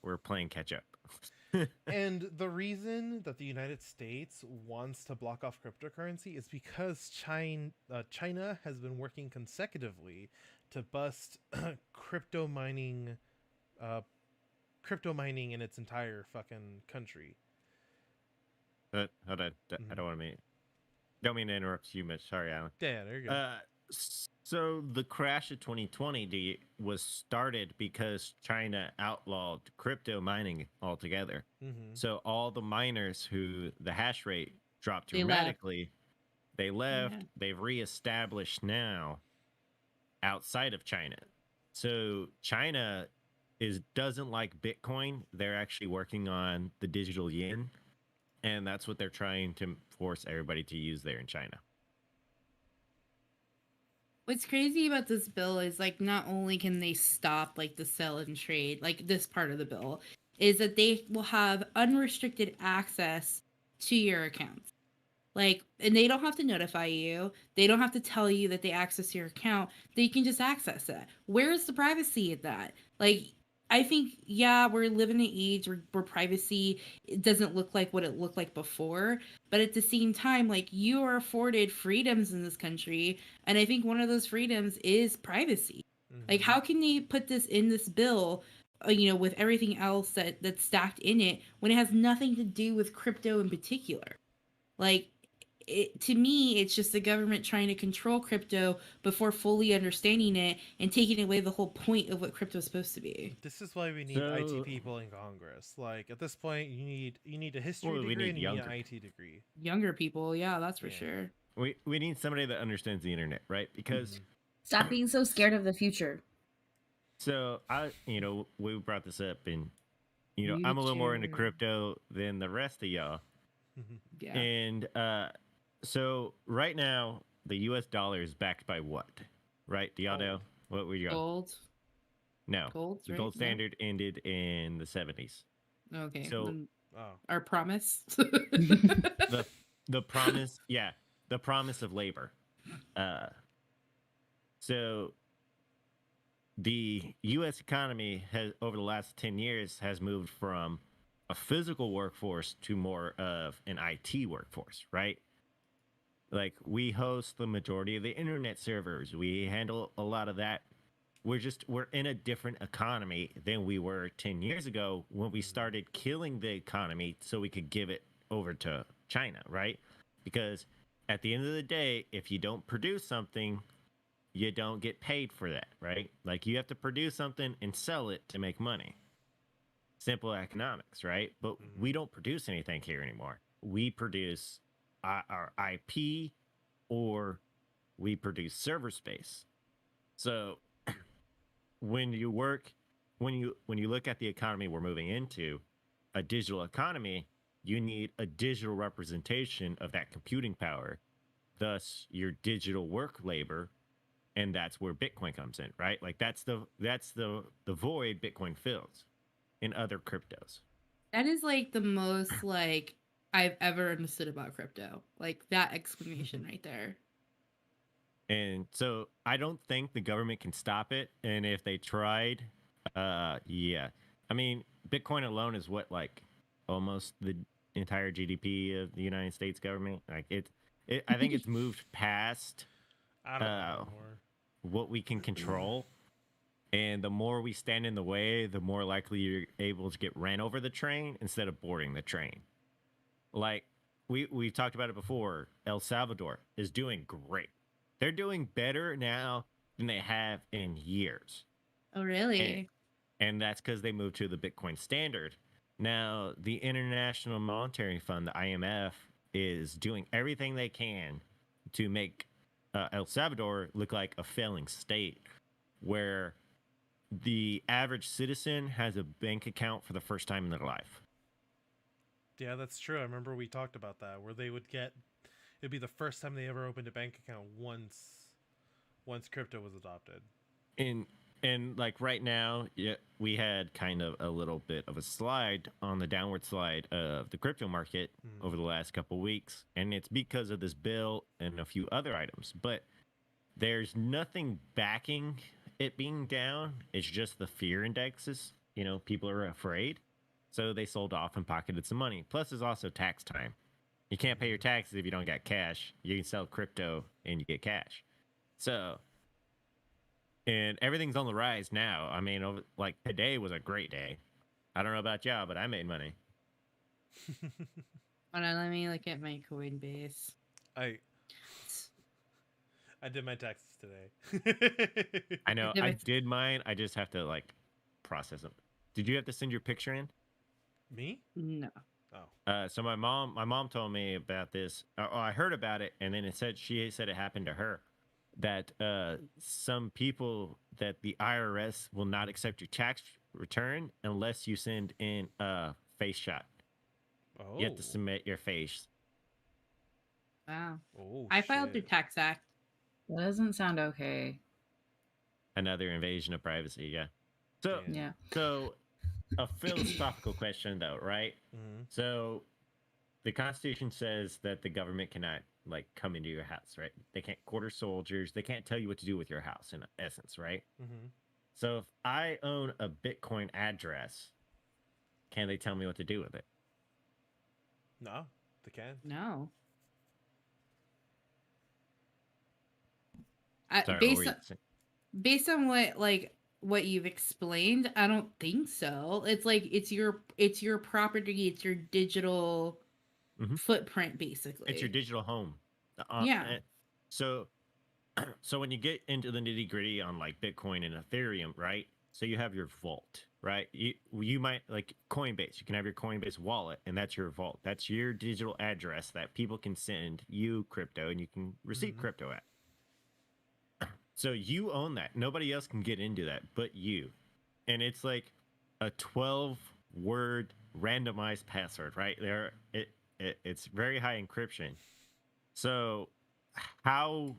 we're playing catch up. And the reason that the United States wants to block off cryptocurrency is because China has been working consecutively to bust crypto mining in its entire fucking country. Hold on, I don't mean to interrupt you, Mitch. Sorry, Alan. Yeah, there you go. So the crash of 2020 was started because China outlawed crypto mining altogether. So all the miners who the hash rate dropped dramatically, they left. Yeah. They've reestablished now outside of China. So China doesn't like Bitcoin. They're actually working on the digital yen, and that's what they're trying to force everybody to use there in China. What's crazy about this bill is, like, not only can they stop, like, the sell and trade, like, this part of the bill, is that they will have unrestricted access to your accounts. Like, and they don't have to notify you. They don't have to tell you that they access your account. They can just access it. Where is the privacy in that? Like, I think, yeah, we're living in an age where privacy doesn't look like what it looked like before. But at the same time, like, you are afforded freedoms in this country. And I think one of those freedoms is privacy. Like, how can they put this in this bill, with everything else that's stacked in it, when it has nothing to do with crypto in particular? Like, to me, it's just the government trying to control crypto before fully understanding it and taking away the whole point of what crypto is supposed to be. This is why we need IT So, people in Congress. Like at this point, you need a history well, we degree need and you need younger. an IT degree. Younger people, yeah, that's for Yeah. sure. We need somebody that understands the internet, right? Because Stop being so scared of the future. so we brought this up, and I'm a little more into Future. crypto than the rest of y'all. Yeah. And so right now the US dollar is backed by what? Right? Do y'all know what we got? Gold. No. Gold, The right? gold No? standard ended in the 70s. Okay. So then Oh, our promise. the promise, yeah, the promise of labor. So the US economy has over the last 10 years has moved from a physical workforce to more of an IT workforce, right? Like we host the majority of the internet servers. We handle a lot of that. We're in a different economy than we were 10 years ago when we started killing the economy so we could give it over to China, right? Because at the end of the day, if you don't produce something, you don't get paid for that, right? Like you have to produce something and sell it to make money. Simple economics, right? But we don't produce anything here anymore. We produce our IP or we produce server space. So when you look at the economy we're moving into, a digital economy, you need a digital representation of that computing power, thus your digital work labor, and that's where Bitcoin comes in, right? Like that's the void Bitcoin fills in other cryptos. That is like the most like I've ever understood about crypto. Like that explanation right there. And so I don't think the government can stop it. And if they tried, yeah. I mean, Bitcoin alone is what, like almost the entire GDP of the United States government. Like I think it's moved past I don't know anymore. what we can control. And the more we stand in the way, the more likely you're able to get ran over the train instead of boarding the train. Like we've talked about it before. El Salvador is doing great. They're doing better now than they have in years. Oh, really? And that's because they moved to the Bitcoin standard. Now, the International Monetary Fund, the IMF, is doing everything they can to make El Salvador look like a failing state where the average citizen has a bank account for the first time in their life. Yeah, that's true. I remember we talked about that, where they would get, it'd be the first time they ever opened a bank account once crypto was adopted. And like right now, yeah, we had kind of a little bit of a slide on the downward slide of the crypto market over the last couple weeks, and it's because of this bill and a few other items. But there's nothing backing it being down. It's just the fear indexes. People are afraid, so they sold off and pocketed some money. Plus, there's also tax time. You can't pay your taxes if you don't got cash. You can sell crypto and you get cash. So. And everything's on the rise now. I mean, like today was a great day. I don't know about y'all, but I made money. Hold on, let me look at my Coinbase. I did my taxes today. I know. I did mine. I just have to like process them. Did you have to send your picture in? Me? No. Oh. So my mom told me about this. I heard about it, and then she said it happened to her. That some people that the IRS will not accept your tax return unless you send in a face shot. Oh. You have to submit your face. Wow. Oh, I filed through Tax Act. That doesn't sound okay. Another invasion of privacy, yeah. So, Yeah. So a philosophical question, though, right? Mm-hmm. So the Constitution says that the government cannot like come into your house, right? They can't quarter soldiers. They can't tell you what to do with your house, in essence, right? Mm-hmm. So if I own a Bitcoin address, can they tell me what to do with it? No, they can. No. Sorry, based on what you've explained, I don't think so. It's like it's your property, it's your digital footprint, basically. It's your digital home. Yeah. So, so when you get into the nitty gritty on like Bitcoin and Ethereum, right? So you have your vault, right? You might like Coinbase. You can have your Coinbase wallet, and that's your vault. That's your digital address that people can send you crypto, and you can receive crypto at. So you own that. Nobody else can get into that but you. And it's like a 12-word randomized password, right? It's very high encryption. So how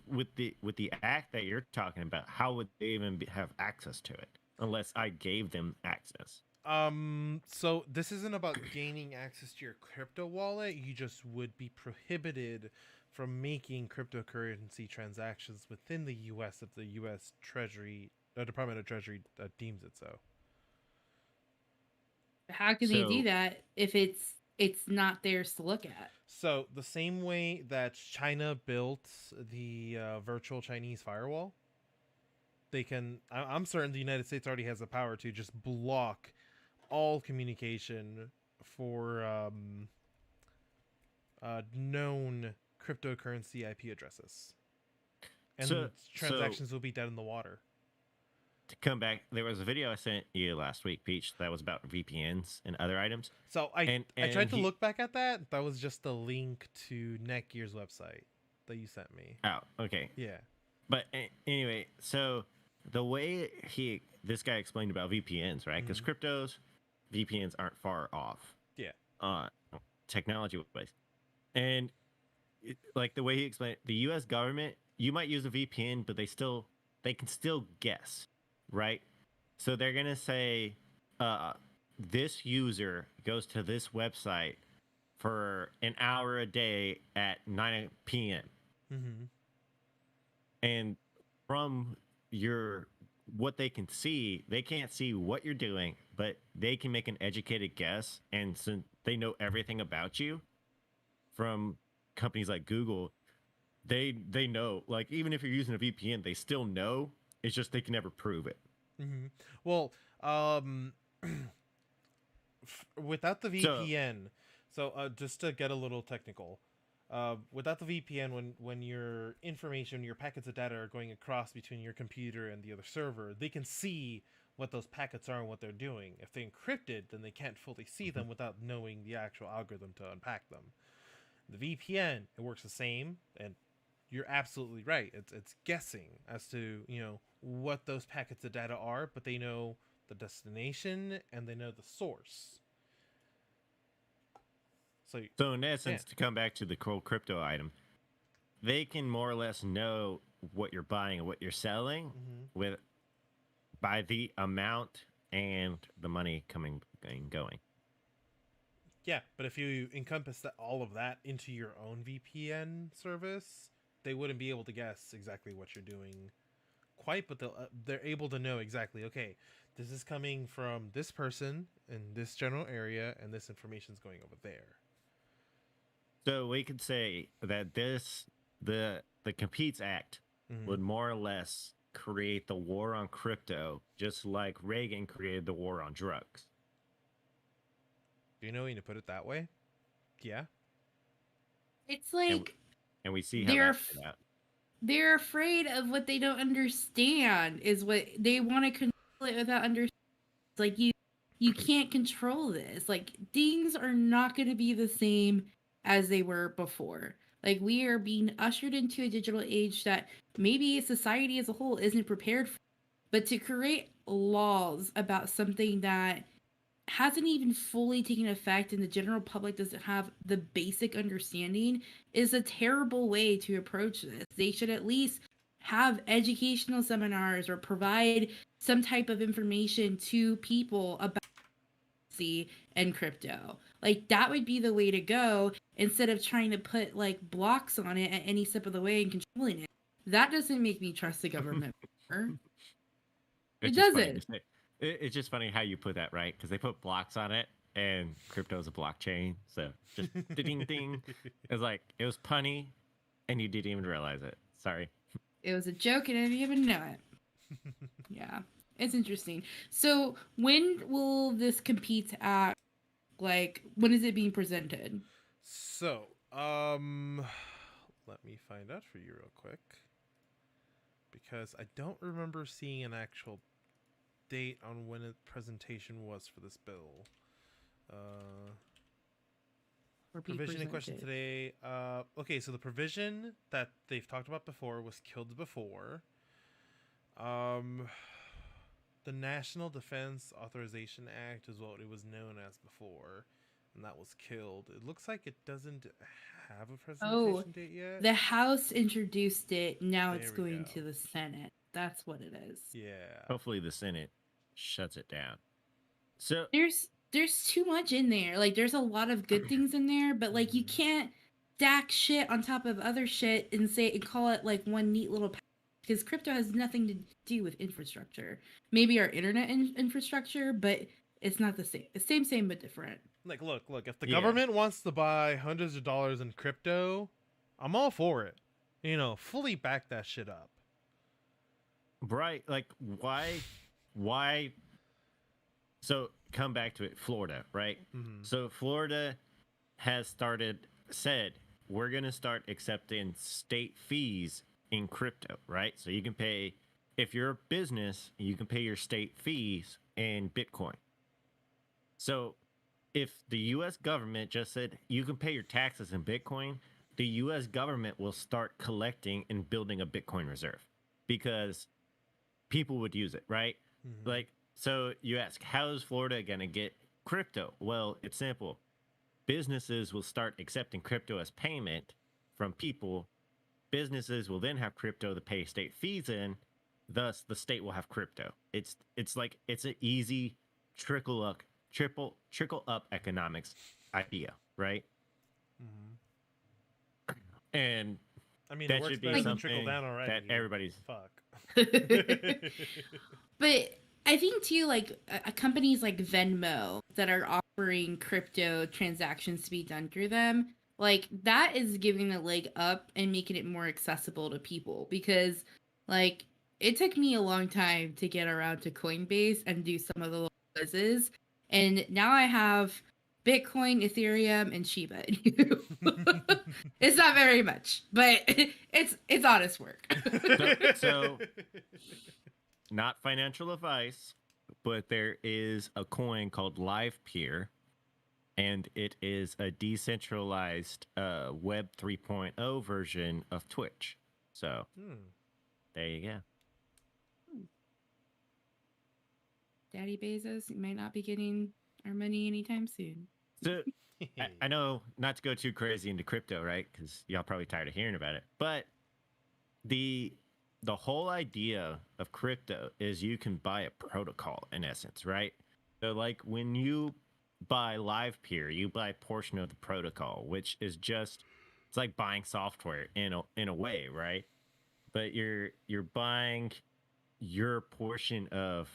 with the act that you're talking about, how would they even have access to it unless I gave them access? So this isn't about gaining access to your crypto wallet. You just would be prohibited from making cryptocurrency transactions within the U.S. if the U.S. Treasury, Department of Treasury, deems it so. How can they do that if it's not theirs to look at? So the same way that China built the virtual Chinese firewall, they can. I'm certain the United States already has the power to just block all communication for known cryptocurrency IP addresses, and transactions will be dead in the water. To come back, there was a video I sent you last week, Peach, that was about VPNs and other items. So I tried to look back at that. That was just a link to Netgear's website that you sent me. Oh, okay. Yeah. But anyway, so the way this guy explained about VPNs, right? Because VPNs aren't far off. Yeah. Technology-wise. And like the way he explained it, the U.S. government, you might use a VPN, but they can still guess, right? So they're gonna say, this user goes to this website for an hour a day at 9 p.m. And from what they can see, they can't see what you're doing, but they can make an educated guess, and since they know everything about you from companies like Google, they know, like, even if you're using a VPN, they still know. It's just they can never prove it. Well, without the VPN, so just to get a little technical, without the VPN, when your information, your packets of data are going across between your computer and the other server, they can see what those packets are and what they're doing. If they're encrypted, then they can't fully see them without knowing the actual algorithm to unpack them. The VPN, it works the same, and you're absolutely right. It's guessing as to, what those packets of data are, but they know the destination and they know the source. So in essence, to come back to the crypto item, they can more or less know what you're buying and what you're selling by the amount and the money coming and going. Yeah, but if you encompass all of that into your own VPN service, they wouldn't be able to guess exactly what you're doing quite, but they're able to know exactly, okay, this is coming from this person in this general area, and this information is going over there. So we could say that the Competes Act would more or less create the war on crypto, just like Reagan created the war on drugs. Do you know when to put it that way? Yeah. It's like, and we see how that played out. They're afraid of what they don't understand. Is what they want to control it without understanding. It's like you can't control this. Like, things are not going to be the same as they were before. Like, we are being ushered into a digital age that maybe society as a whole isn't prepared for. But to create laws about something that hasn't even fully taken effect and the general public doesn't have the basic understanding is a terrible way to approach this. They should at least have educational seminars or provide some type of information to people about currency and crypto. Like, that would be the way to go, instead of trying to put like blocks on it at any step of the way and controlling it. That doesn't make me trust the government more. It doesn't. It's just funny how you put that, right? Because they put blocks on it, and crypto is a blockchain. So just ding ding. It was punny, and you didn't even realize it. Sorry. It was a joke, and I didn't even know it. Yeah, it's interesting. So when will this Competes Act, like, when is it being presented? So, let me find out for you real quick, because I don't remember seeing an actual date on when a presentation was for this bill. Or be Provision in question presented. today. Okay, so the provision that they've talked about before was killed before. The National Defense Authorization Act is what it was known as before, and that was killed. It looks like it doesn't have a Oh, presentation date yet. the House introduced it. Now it's There we going go. to the Senate. That's what it is. Yeah. Hopefully the Senate shuts it down. So There's too much in there. Like there's a lot of good things in there, but like you Mhm. can't stack shit on top of other shit and say and call it like one neat little because crypto has nothing to do with infrastructure. Maybe our internet infrastructure, but it's not the same. It's same but different. Like, look. If the Yeah. government wants to buy hundreds of dollars in crypto, I'm all for it. You know, fully back that shit up. right, like why? So come back to it, Florida, right? Mhm. So Florida has said we're gonna start accepting state fees in crypto, right? So you can pay if you're a business, you can pay your state fees in Bitcoin. So if the US government just said you can pay your taxes in Bitcoin, the US government will start collecting and building a Bitcoin reserve because people would use it, right? Mhm. Like, so you ask, how is Florida going to get crypto? Well, it's simple. Businesses will start accepting crypto as payment from people. Businesses will then have crypto to pay state fees in. Thus, the state will have crypto. It's like it's an easy trickle up economics idea, right? Mhm. And I mean, it that works should be better than trickle something down that already. everybody's. Fuck. But I think too, like companies like Venmo that are offering crypto transactions to be done through them, like that is giving a leg up and making it more accessible to people because, like, it took me a long time to get around to Coinbase and do some of the little quizzes, and now I have Bitcoin, Ethereum, and Shiba. It's not very much, but it's honest work. So not financial advice, but there is a coin called LivePeer, and it is a decentralized Web 3.0 version of Twitch. So there you go. Daddy Bezos, you might not be getting our money anytime soon. So I know not to go too crazy into crypto, right? Because y'all probably tired of hearing about it. But the whole idea of crypto is you can buy a protocol in essence, right? So like when you buy LivePeer, you buy a portion of the protocol, which is just it's like buying software in a way, right? But you're buying your portion of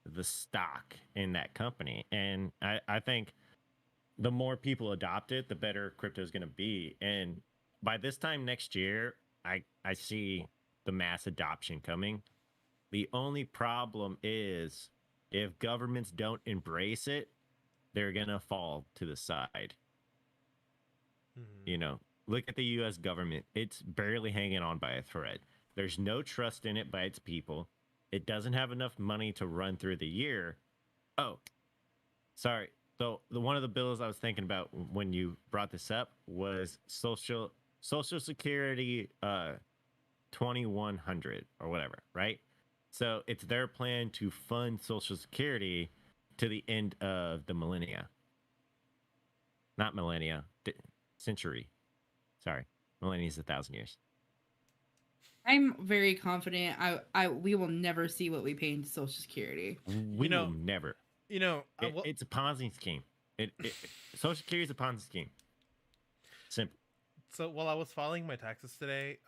the stock in that company. And I think the more people adopt it, the better crypto is going to be. And by this time next year, I see the mass adoption coming. The only problem is if governments don't embrace it, they're going to fall to the side. You know, look at the US government. It's barely hanging on by a thread. There's no trust in it by its people. It doesn't have enough money to run through the year. Oh, sorry. So the one of the bills I was thinking about when you brought this up was Social Security 2100 or whatever, right? So it's their plan to fund Social Security to the end of the millennia. Not millennia, century. Sorry. Millennia is 1,000 years. I'm very confident we will never see what we pay into Social Security. We will never. It's a Ponzi scheme. Social Security is a Ponzi scheme. Simple. So while I was filing my taxes today,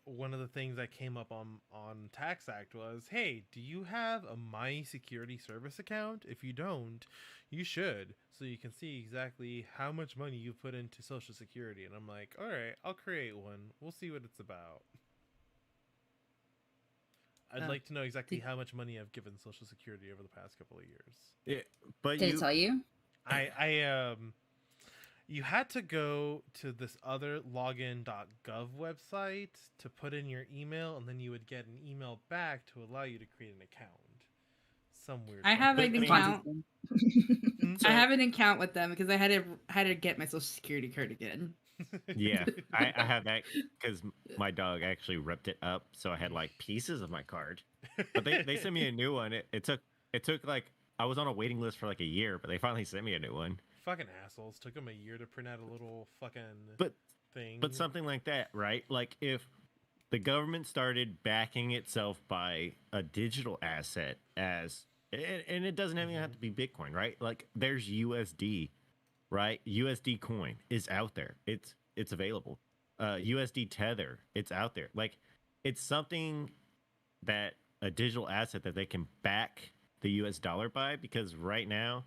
one of the things that came up on Tax Act was, hey, do you have a My Security Service account? If you don't, you should, so you can see exactly how much money you put into Social Security. And I'm like, all right, I'll create one. We'll see what it's about. I'd like to know exactly how much money I've given Social Security over the past couple of years. But Did it tell you? You had to go to this other login.gov website to put in your email, and then you would get an email back to allow you to create an account. Some weird. I have an But, I mean, account. Hmm? I have an account with them because I had to get my social security card again. Yeah, I have that because my dog actually ripped it up, so I had like pieces of my card. But they sent me a new one. It took like I was on a waiting list for like a year, but they finally sent me a new one. Fucking assholes. Took them a year to print out a little fucking But thing. but something like that, right? Like if the government started backing itself by a digital asset as and it doesn't even have to be Bitcoin, right? Like there's USD, right? USD coin is out there. It's available. USD Tether, it's out there. Like it's something that a digital asset that they can back the US dollar by, because right now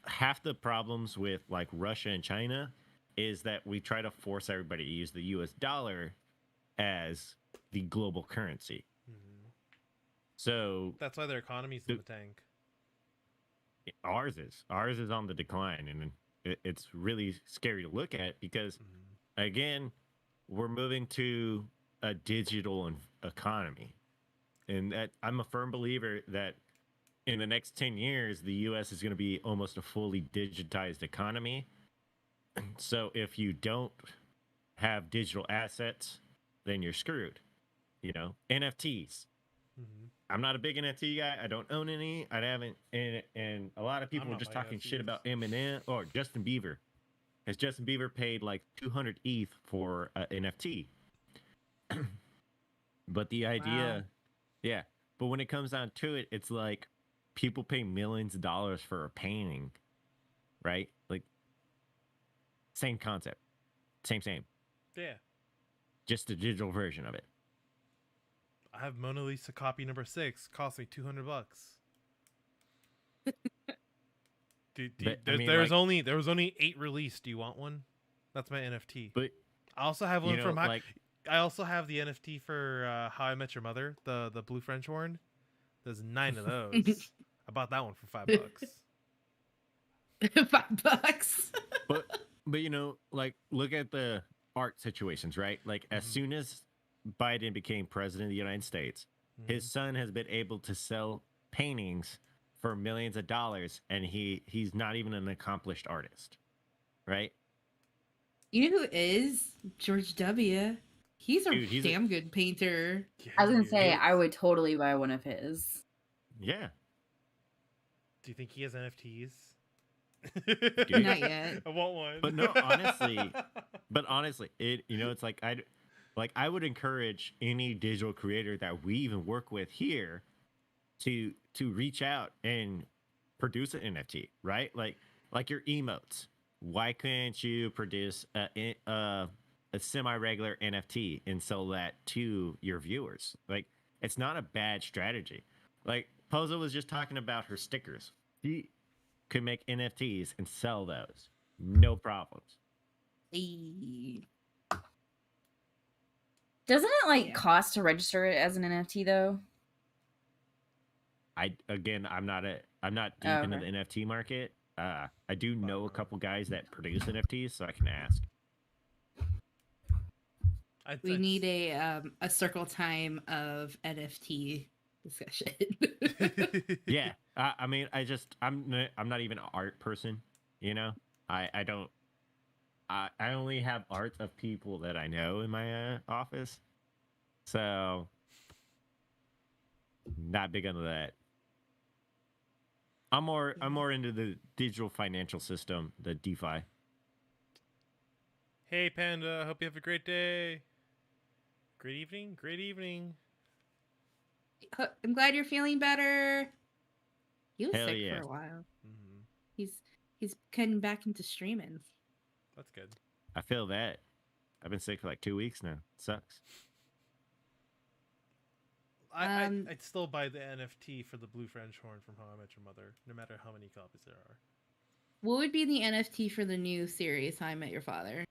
half the problems with like Russia and China is that we try to force everybody to use the US dollar as the global currency. Mhm. So That's why their economy's in the tank. ours is on the decline, and it's really scary to look at because Mhm. again, we're moving to a digital economy, and that I'm a firm believer that in the next 10 years the US is going to be almost a fully digitized economy. So if you don't have digital assets, then you're screwed. NFTs. Mhm. I'm not a big NFT guy. I don't own any. I haven't, and a lot of people were not just buying talking shit NFTs. about Eminem or Justin Bieber. Has Justin Bieber paid like 200 ETH for an NFT? But the idea, yeah. But when it comes down to it, it's like people pay millions of dollars for a painting, right? Like same concept, same, Yeah. just a digital version of it. I have Mona Lisa copy number 6. Cost me $200. But I mean, There like, was only 8 released. Do you want one? That's my NFT. but I also have you one know, from like, I also have the NFT for How I Met Your Mother, the blue French horn. There's 9 of those. I bought that one for $5. $5. but like, look at the art situations, right? Like, as Mhm. soon as Biden became president of the United States, his Mhm. son has been able to sell paintings for millions of dollars, and he's not even an accomplished artist, right? You know who is George W. He's a Dude, he's a damn good painter. Yeah, I was gonna he say is. I would totally buy one of his. yeah. Do you think he has NFTs? Dude. Not yet. I want one. But no, honestly, it's like I would encourage any digital creator that we even work with here to reach out and produce an NFT, right? Like your emotes. Why couldn't you produce a semi-regular NFT and sell that to your viewers? Like, it's not a bad strategy. Like Pozo was just talking about her stickers. She could make NFTs and sell those, no problems. Hey. Doesn't it like Yeah. cost to register it as an NFT though? I'm not deep Oh, into okay. the NFT market. I do know a Bummer. couple guys that produce NFTs, so I can ask. We need a circle time of NFT discussion. Yeah, I mean, I'm not even an art person. I don't. I only have art of people that I know in my office, so not big into that. I'm more into the digital financial system, the DeFi. Hey Panda, hope you have a great day. Great evening. Great evening. I'm glad you're feeling better. He was Hell sick yeah. for a while. Mm-hmm. He's cutting back into streaming. That's good. I feel that. I've been sick for like 2 weeks now. Sucks. I'd still buy the NFT for the blue French horn from How I Met Your Mother, no matter how many copies there are. What would be the NFT for the new series, How I Met Your Father?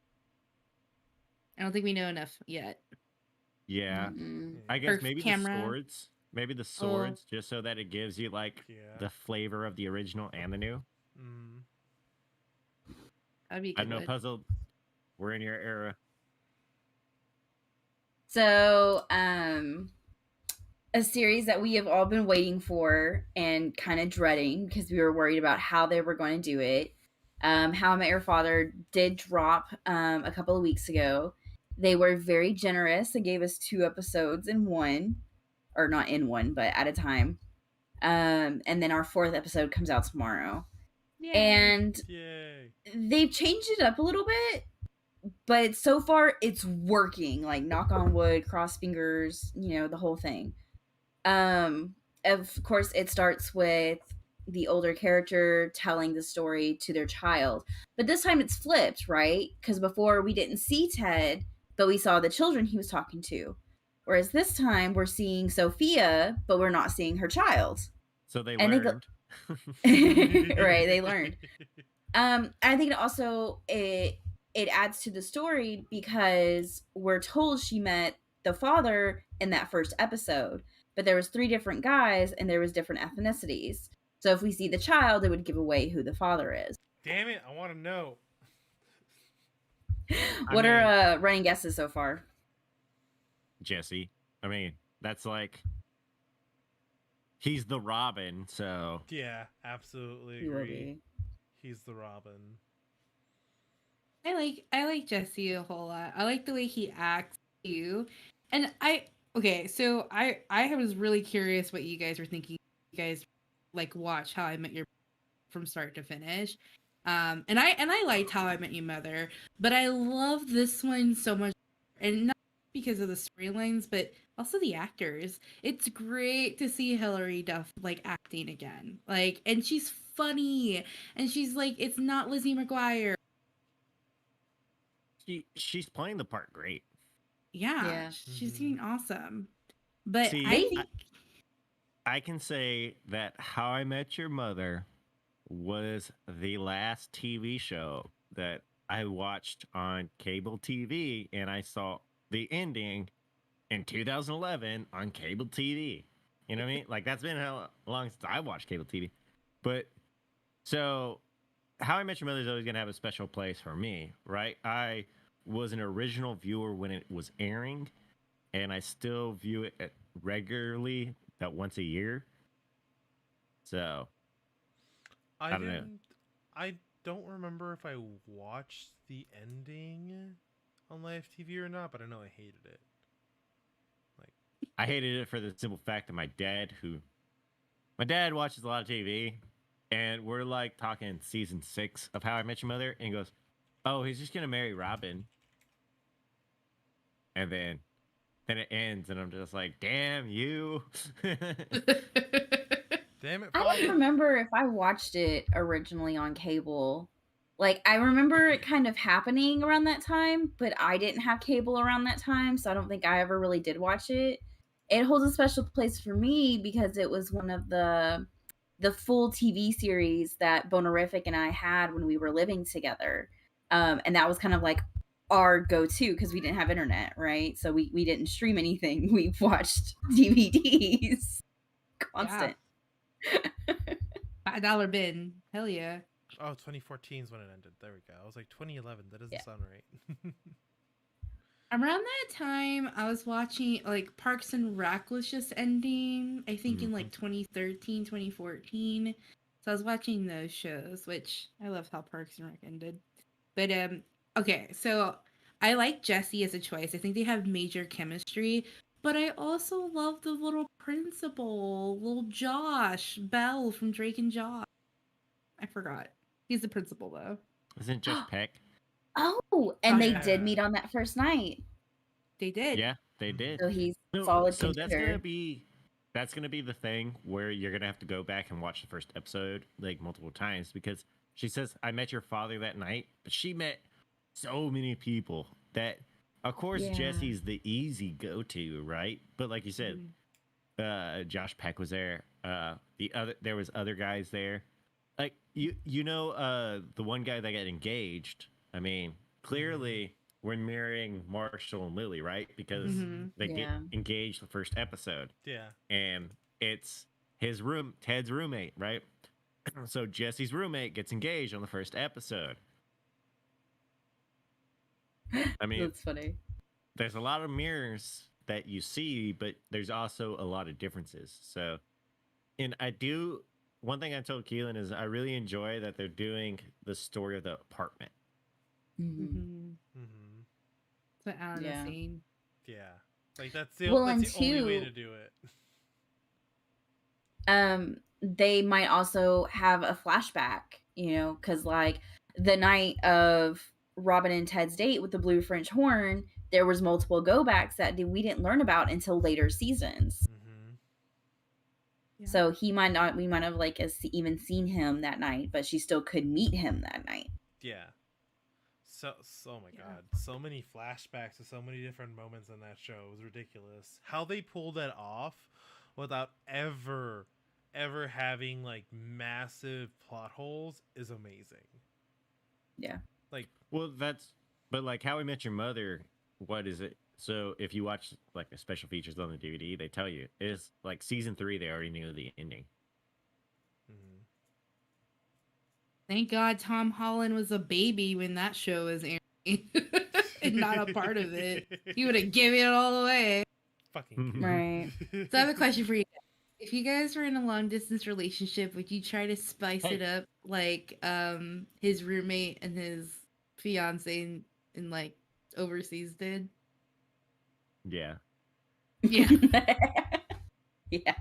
I don't think we know enough yet. Yeah. Mm-mm. I guess Or maybe camera. the swords. Maybe the swords, just so that it gives you like Yeah. the flavor of the original and the new. Mm. That'd be a I'm good no one. puzzled. We're in your era. So, a series that we have all been waiting for and kind of dreading because we were worried about how they were going to do it. How I Met Your Father did drop a couple of weeks ago. They were very generous. They gave us 2 episodes in one, or not in one, but at a time. And then our 4th episode comes out tomorrow. Yay. And Yay. they've changed it up a little bit, but so far it's working. Like, knock on wood, cross fingers, the whole thing. Of course, it starts with the older character telling the story to their child, but this time it's flipped, right? Because before we didn't see Ted, but we saw the children he was talking to, whereas this time we're seeing Sophia, but we're not seeing her child. So they And learned. right, they learned. I think it adds to the story because we're told she met the father in that first episode, but there was 3 different guys and there was different ethnicities. So if we see the child, it would give away who the father is. Damn it! I want to know. What are running guesses so far? Jesse. I mean, that's like he's the Robin, so Yeah, absolutely He will agree. be. He's the Robin. I like Jesse a whole lot. I like the way he acts too. And so I was really curious what you guys were thinking. You guys like watch How I Met Your from start to finish. And I liked How I Met Your Mother, but I love this one so much, and not because of the storylines, but also the actors. It's great to see Hilary Duff like acting again. Like, and she's funny, and she's like, it's not Lizzie Mcguire. she's playing the part great. Yeah, she's doing awesome. But See, I think I can say that How I Met Your Mother was the last TV show that I watched on cable TV, and I saw the ending in 2011 on cable TV. You know what I mean? Like, that's been how long since I watched cable TV. But so, How I Met Your Mother is always going to have a special place for me, right? I was an original viewer when it was airing, and I still view it regularly, about once a year. So, I don't know. didn't. I don't remember if I watched the ending on live TV or not, but I know I hated it. I hated it for the simple fact that my dad watches a lot of TV, and we're like talking season 6 of How I Met Your Mother, and he goes, "Oh, he's just gonna marry Robin," and then it ends, and I'm just like, "Damn you!" Damn it! I Father. don't remember if I watched it originally on cable. Like, I remember it kind of happening around that time, but I didn't have cable around that time, so I don't think I ever really did watch it. It holds a special place for me because it was one of the full TV series that Bonerific and I had when we were living together. And that was kind of like our go-to because we didn't have internet, right? So we didn't stream anything. We watched DVDs constant. $5 bin. Hell yeah. Oh, 2014 is when it ended. There we go. I was like 2011. That doesn't sound right. Around that time, I was watching like Parks and Rec was just ending. I think in like 2013, 2014. So I was watching those shows, which I love how Parks and Rec ended. But okay, so I like Jesse as a choice. I think they have major chemistry. But I also love the little principal, little Josh Bell from Drake and Josh. I forgot. He's the principal though. Isn't it just Peck? Oh, and they Yeah. did meet on that first night. They did. Yeah, they did. So he's No, solid so contender. that's gonna be the thing where you're gonna have to go back and watch the first episode like multiple times, because she says I met your father that night, but she met so many people that, of course, Yeah. Jesse's the easy go-to, right? But like you said, Josh Peck was there. There was other guys there. Like the one guy that got engaged. I mean, clearly we're marrying Marshall and Lily, right? Because they get engaged the first episode. Yeah. And it's Ted's roommate, right? So Jesse's roommate gets engaged on the first episode. I mean, That's funny. there's a lot of mirrors that you see, but there's also a lot of differences. So, and one thing I told Keelan is I really enjoy that they're doing the story of the apartment. Mhm. Mm-hmm. What Alan was Yeah. saying. Yeah, like that's the Well, that's and the only way two- to do it. They might also have a flashback, because like the night of Robin and Ted's date with the blue French horn, there was multiple go backs that we didn't learn about until later seasons. Mm-hmm. Yeah. So we might have like even seen him that night, but she still could meet him that night. Yeah. So oh my Yeah. god, so many flashbacks to so many different moments in that show. It was ridiculous. How they pulled that off without ever having like massive plot holes is amazing. Yeah. Like, Well, but like How I Met Your Mother, what is it? So if you watch like the special features on the DVD, they tell you it's like season 3. They already knew the ending. mhm. Thank God Tom Holland was a baby when that show was airing and not a part of it. He would have given it all away. Fucking Right. So I have a question for you. If you guys were in a long distance relationship, would you try to spice it up like his roommate and his fiance in like overseas did? Yeah. Yeah. Yeah.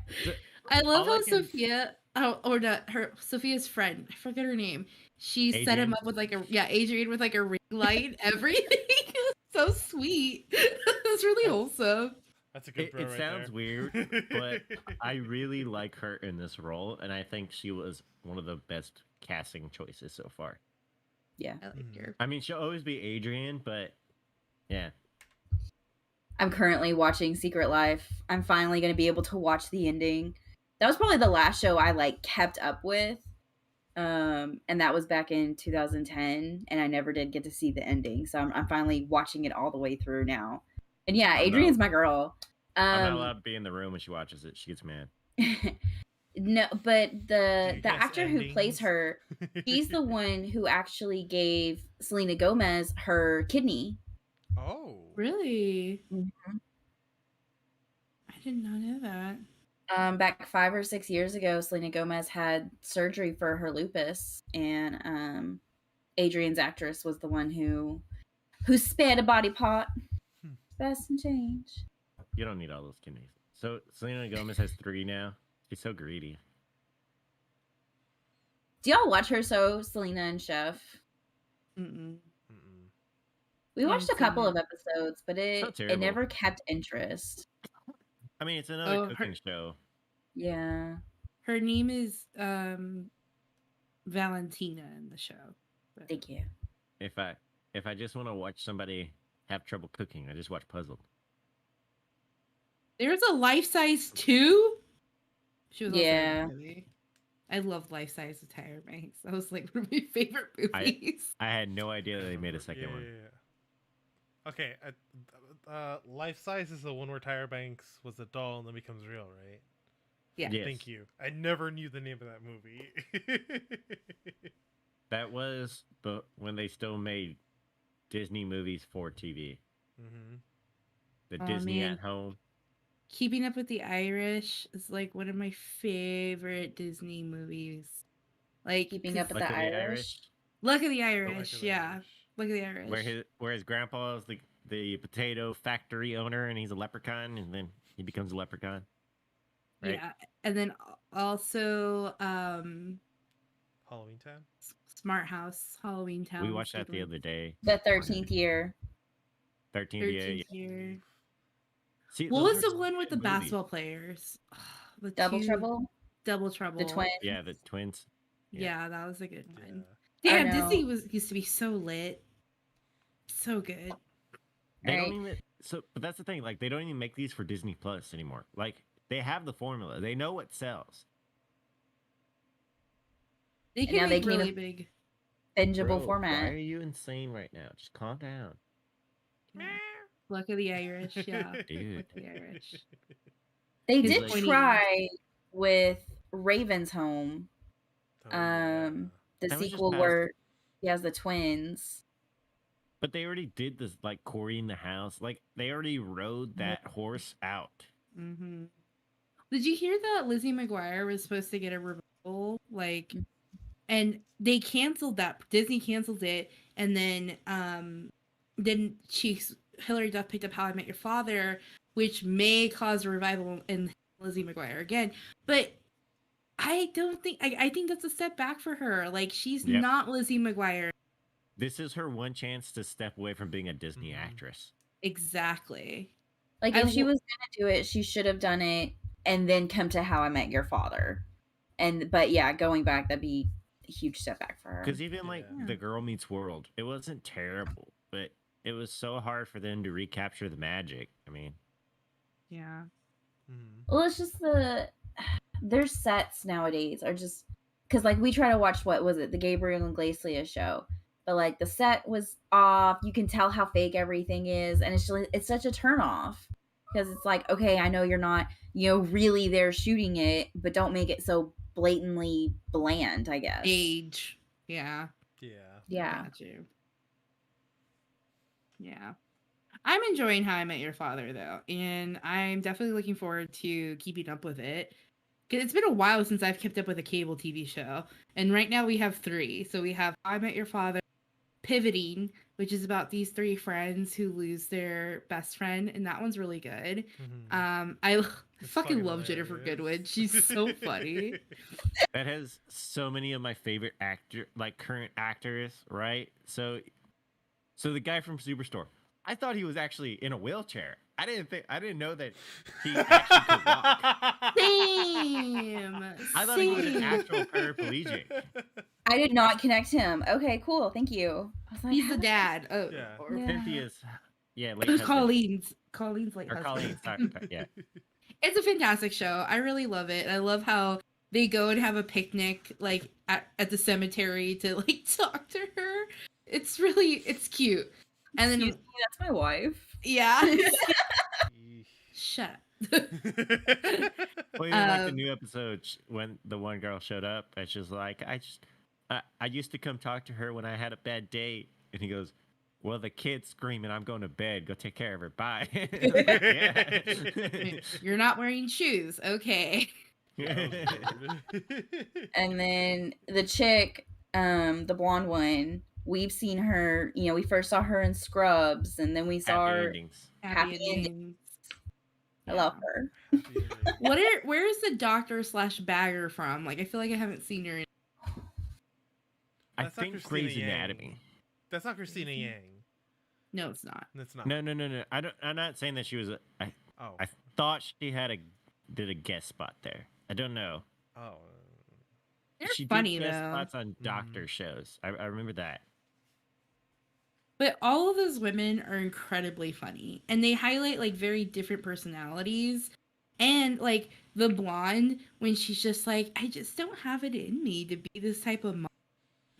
I love All I how can- Sophia, or not her, Sophia's friend, I forget her name. She set him Adrian? up with like Adrian with like a ring light and everything. It was so sweet. It was really wholesome. That's a good It, bro it right sounds there. weird, but I really like her in this role, and I think she was one of the best casting choices so far. Yeah. I like her. I mean, she'll always be Adrian, but yeah. I'm currently watching Secret Life. I'm finally going to be able to watch the ending. That was probably the last show I like kept up with. And that was back in 2010, and I never did get to see the ending. So I'm finally watching it all the way through now. And yeah, Oh, Adrian's no. my girl. I'm not allowed to be in the room when she watches it. She gets mad. No, but the guess actor who plays endings? her, he's the one who actually gave Selena Gomez her kidney. Oh. Really? Mhm. I did not know that. Back 5 or 6 years ago, Selena Gomez had surgery for her lupus, and Adrian's actress was the one who spared a body part. Best and change. You don't need all those kidneys. So Selena Gomez has 3 now. She's so greedy. Do y'all watch her show, Selena and Chef? Mm-mm. Mm-mm. We watched a Haven't seen couple it. of episodes, but not it terrible. never kept interest. I mean, it's another Oh, cooking show. Yeah. Her name is Valentina in the show. But Thank you. If I just want to watch somebody have trouble cooking, I just watch Puzzled. there's a Life Size 2? She was also in Yeah. that movie. I love Life Size with Tyra Banks. That was like one of my favorite movies. I had no idea they made a second one. Yeah. Okay. Life Size is the one where Tyra Banks was a doll and then becomes real, right? Yeah. Yes. Thank you. I never knew the name of that movie. That was when they still made Disney movies for TV. Mm-hmm. The Oh, Disney man. at Home. Keeping Up with the Irish is like one of my favorite Disney movies. Like Keeping Up with Luck the of the Irish. Luck of the Luck Irish, of the yeah. Irish. Luck of the Irish. Where his grandpa is the potato factory owner and he's a leprechaun and then he becomes a leprechaun. Right? Yeah. And then also Halloween Town? Smart House, Halloween Town. We watched that the other day. The 13th year. 13th 13th year. See, What those was were the one with the good movies. basketball players? The Double two- Trouble. Double Trouble. The twins. Yeah, the twins. Yeah, that was a good one. Yeah. I Damn, know. Disney used to be so lit. So good. They Right. don't even but that's the thing, like they don't even make these for Disney Plus anymore. Like they have the formula. They know what sells. They And now can they make came really with- big. Bingeable Bro, format. Why are you insane right now? Just calm down. Yeah. Luck of the Irish, yeah. Dude. Luck of the Irish. They His did pointy- try with Raven's Home, Oh, yeah. the That was just sequel past- where he has the twins. But they already did this, like Corey in the house. Like they already rode that horse out. Mm-hmm. Did you hear that Lizzie Mcguire was supposed to get a revival? Like, and they canceled that. Disney canceled it, and then Hilary Duff picked up How I Met Your Father, which may cause a revival in Lizzie McGuire again. But I don't think I think that's a step back for her. Like she's Yep. not Lizzie McGuire. This is her one chance to step away from being a Disney actress. Exactly. Like if she was gonna do it, she should have done it and then come to How I Met Your Father. But yeah, going back, that'd be a huge step back for her. Because even like The Girl Meets World, it wasn't terrible, but it was so hard for them to recapture the magic. I mean, yeah. Well, it's just their sets nowadays are just because like we try to watch what was it, the Gabriel and Glacia show, but like the set was off. You can tell how fake everything is, and it's such a turnoff because it's like, okay, I know you're not really there shooting it, but don't make it so blatantly bland, I guess. Age. Yeah. Yeah. Got you. Yeah. I'm enjoying How I Met Your Father though, and I'm definitely looking forward to keeping up with it. Because it's been a while since I've kept up with a cable TV show, and right now we have 3. So we have How I Met Your Father, Pivoting, which is about these 3 friends who lose their best friend, and that one's really good. I fucking love Jennifer Goodwin. She's so funny. That has so many of my favorite current actors, right? So the guy from Superstore, I thought he was actually in a wheelchair. I didn't know that he actually could walk. Same. I thought he was an actual paraplegic. I did not connect him. Okay, cool. Thank you. I was like, He's the dad. Oh, Yeah. Or Cynthia's, late Colleen's late or husband. Colleen's, yeah. It's a fantastic show. I really love it. I love how they go and have a picnic like at the cemetery to like talk to her. It's cute. And then excuse me, that's my wife. Yeah. Shut up. Well, even like the new episode when the one girl showed up and she was like, I used to come talk to her when I had a bad day, and he goes, well, the kid's screaming, I'm going to bed. Go take care of her. Bye. You're not wearing shoes. Okay. And then the chick, the blonde one, we've seen her, we first saw her in Scrubs, and then we saw her Happy Endings. I love her. Where is the doctor/bagger from? Like, I feel like I haven't seen her in. I think Grey's Anatomy. That's not Christina Yang. No, it's not. That's not. No. I'm not saying that she was. I thought she did a guest spot there. I don't know. Oh. They're she funny did guest though. spots on doctor shows. I remember that. But all of those women are incredibly funny, and they highlight like very different personalities. And like the blonde, when she's just like, I just don't have it in me to be this type of mom.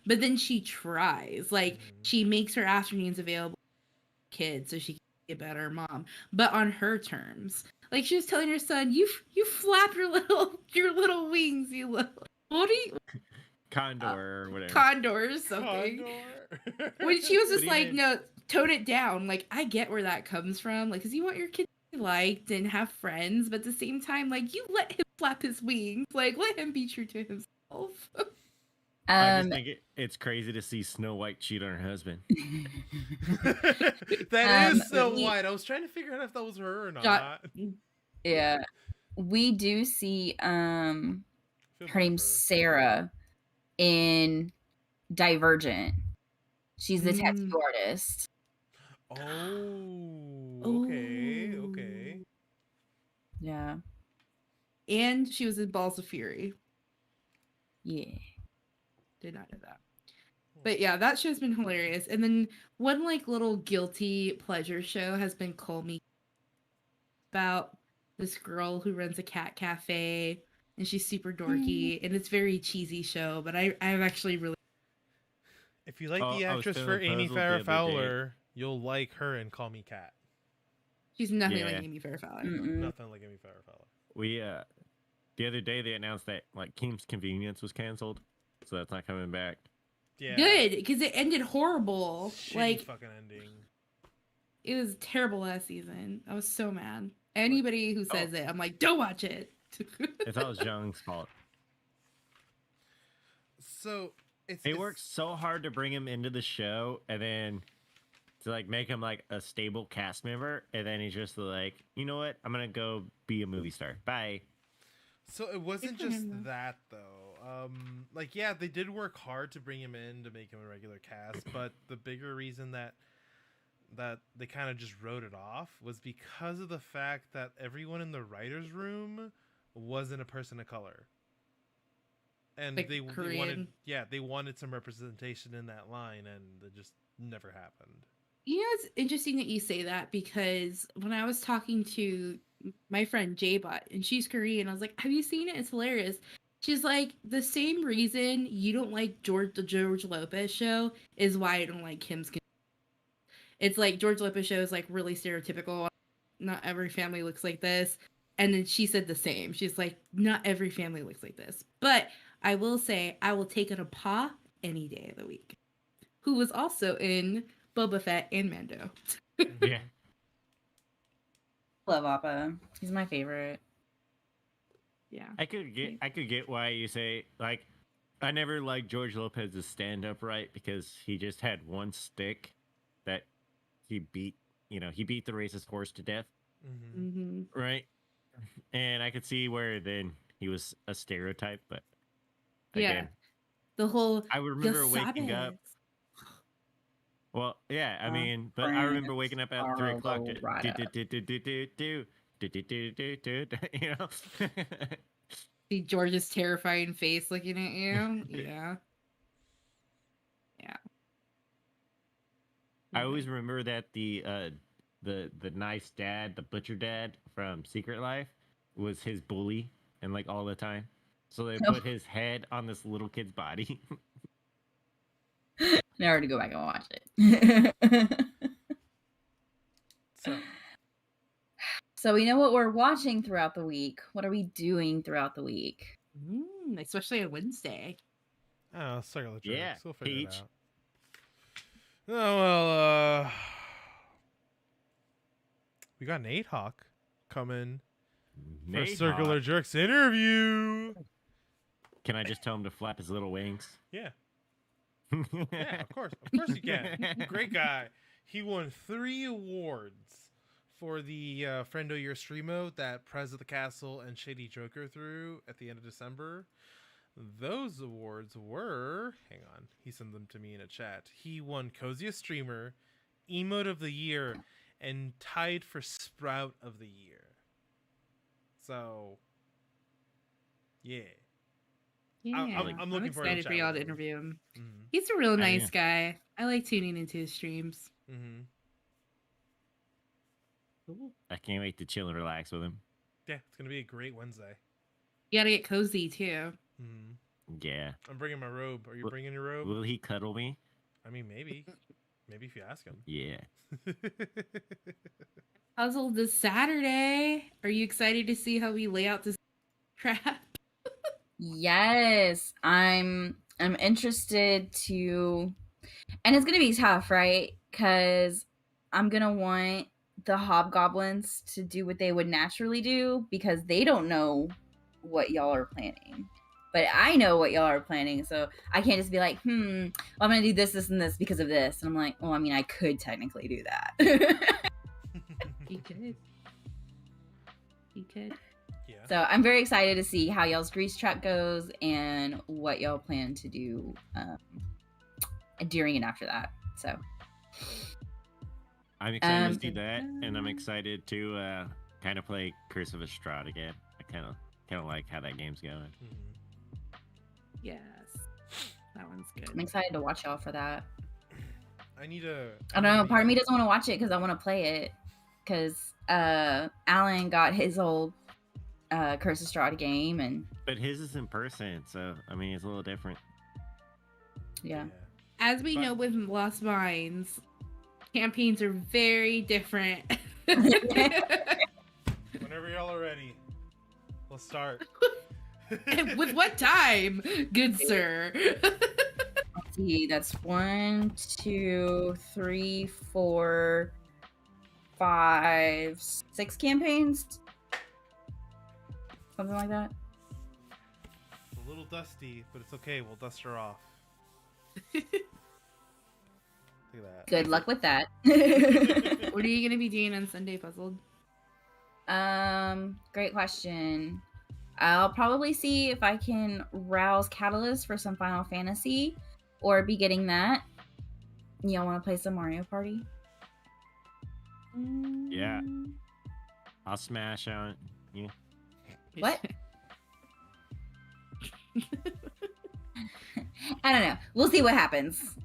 But then she tries. Like she makes her afternoons available to kids so she can be a better mom, but on her terms. Like she was telling her son, you flap your little wings, you little. What do you? Condor or whatever. Condor or something. Condor. When she was just like, no, tone it down. Like, I get where that comes from. Like, because you want your kid to be liked and have friends, but at the same time, like, you let him flap his wings. Like, let him be true to himself. I just think it's crazy to see Snow White cheat on her husband. That is Snow White. I was trying to figure out if that was her or not. Yeah. We do see, her name's Sarah in Divergent. She's the tattoo artist. Oh, okay. Yeah. And she was in Balls of Fury. Yeah. Did not know that. But yeah, that show's been hilarious. And then one like little guilty pleasure show has been Call Me, about this girl who runs a cat cafe, and she's super dorky, and it's a very cheesy show, but I've actually really. If you like the actress for Amy Farrah Fowler, you'll like her in Call Me Cat. She's nothing like Amy Farrah Fowler. Nothing like Amy Farrah Fowler. We the other day they announced that like Kim's Convenience was canceled, so that's not coming back. Yeah. good because it ended horrible. Shitty like fucking ending. it was terrible last season. I was so mad. Anybody who says it, I'm like, don't watch it. It's all Zhang's fault. So They worked so hard to bring him into the show, and then to like make him like a stable cast member, and then he's just like, you know what? I'm gonna go be a movie star. Bye. So it wasn't Good for just him, though. that though. Like yeah, they did work hard to bring him in to make him a regular cast, but the bigger reason that they kind of just wrote it off was because of the fact that everyone in the writers' room wasn't a person of color. And Like they Korean? wanted some representation in that line, and it just never happened. You know, it's interesting that you say that because when I was talking to my friend J-Bot, and she's Korean, I was like, have you seen it? It's hilarious. She's like, the same reason you don't like the George Lopez show is why I don't like Kim's. It's like George Lopez show is like really stereotypical. Not every family looks like this. And then she said the same. She's like, not every family looks like this. But I will say, I will take on a Pa any day of the week. Who was also in Boba Fett and Mando. Yeah. Love Appa. He's my favorite. Yeah. I could get why you say like I never liked George Lopez's stand up right because he just had one stick that he beat the racist horse to death. Mm-hmm. Mm-hmm. Right. And I could see where then he was a stereotype, but Yeah. again, The whole I remember "Yo waking up. sabes." Well, yeah, I mean, but I remember waking up at 3 o'clock. You know. See George's terrifying face looking at you. Yeah. Yeah. I always remember that the nice dad, the butcher dad from Secret Life, was his bully and like all the time. So they put his head on this little kid's body. Never to go back and watch it. So we know what we're watching throughout the week. What are we doing throughout the week? Especially on Wednesday. Oh, circle the jerks. Yeah, We'll figure Peach. it out. Oh well, we got Nate Hawk coming for Nate Circular Hawk. Jerks interview. Can I just tell him to flap his little wings? Yeah, yeah, of course you can. Great guy. He won 3 awards for the Friendo Year Streamo that Prez of the Castle and Shady Joker threw at the end of December. Those awards were... Hang on. He sent them to me in a chat. He won Coziest Streamer, Emote of the Year, and tied for Sprout of the Year. So, yeah. Yeah. I'm looking forward to excited for chatting y'all with to him. interview him. Mm-hmm. He's a real I nice am. guy. I like tuning into his streams. Mm-hmm. I can't wait to chill and relax with him. Yeah, it's going to be a great Wednesday. You gotta get cozy too. Mm-hmm. Yeah. I'm bringing my robe. Are you Will- bringing your robe? Will he cuddle me? I mean, maybe. Maybe if you ask him. Yeah. Puzzle this Saturday. Are you excited to see how we lay out this trap? Yes, I'm interested to, and it's gonna be tough, right? Because I'm gonna want the hobgoblins to do what they would naturally do because they don't know what y'all are planning. But I know what y'all are planning, so I can't just be like, well, I'm gonna do this, this, and this because of this. And I'm like, well, I mean, I could technically do that. You could. You could. Yeah. So I'm very excited to see how y'all's grease trap goes and what y'all plan to do during and after that. So I'm excited to see that, and I'm excited to kind of play Curse of Strahd again. I kind of like how that game's going. Mhm. Yes. That one's good. I'm excited to watch y'all for that. I need a... I don't know. Part of me doesn't want to watch it because I want to play it. Because Alan got his old Curse of Strahd game, and But his is in person, so I mean it's a little different. yeah. As we But- know with Lost Mines, campaigns are very different. Whenever y'all are ready, let's start. With what time, good sir? see. That's 1, 2, 3, 4, 5, 6 campaigns. Something like that. It's a little dusty, but it's okay. We'll dust her off. Look at that. Good luck with that. What are you gonna be doing on Sunday, Puzzled? Great question. I'll probably see if I can rouse Catalyst for some Final Fantasy, or be getting that. Y'all want to play some Mario Party? Yeah. I'll smash on you. What? I don't know. We'll see what happens.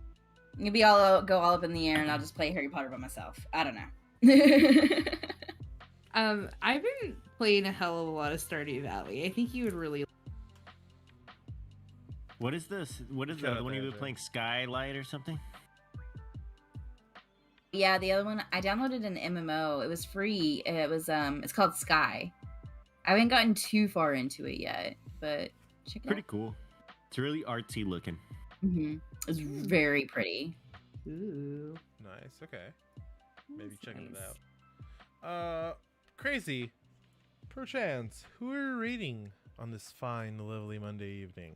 Maybe I'll go all up in the air and I'll just play Harry Potter by myself. I don't know. I've been playing a hell of a lot of Stardew Valley. I think you would really. What is this? What is the other one you were playing? Skylight or something? Yeah, the other one I downloaded an MMO. It was free. It was it's called Sky. I haven't gotten too far into it yet, but check it Pretty out. cool. It's really artsy looking. It's very pretty. Ooh. Nice. Okay. Maybe That's checking nice. it out. Crazy. Perchance, who are you reading on this fine, lovely Monday evening?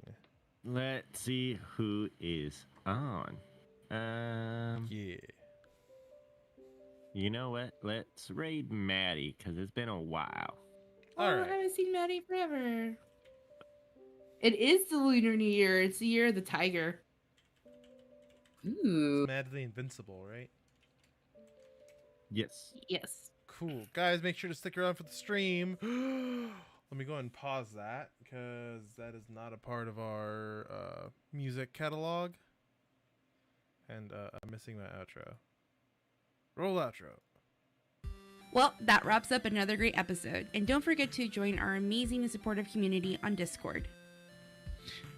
Let's see who is on. Yeah. You know what? Let's raid Maddie because it's been a while. Oh, All I right. haven't seen Maddie forever. It is the Lunar New Year. It's the year of the tiger. Ooh. It's Madly Invincible, right? Yes. Yes. Cool. Guys, make sure to stick around for the stream. Let me go ahead and pause that because that is not a part of our music catalog. And I'm missing my outro. Roll outro. Well, that wraps up another great episode. And don't forget to join our amazing and supportive community on Discord.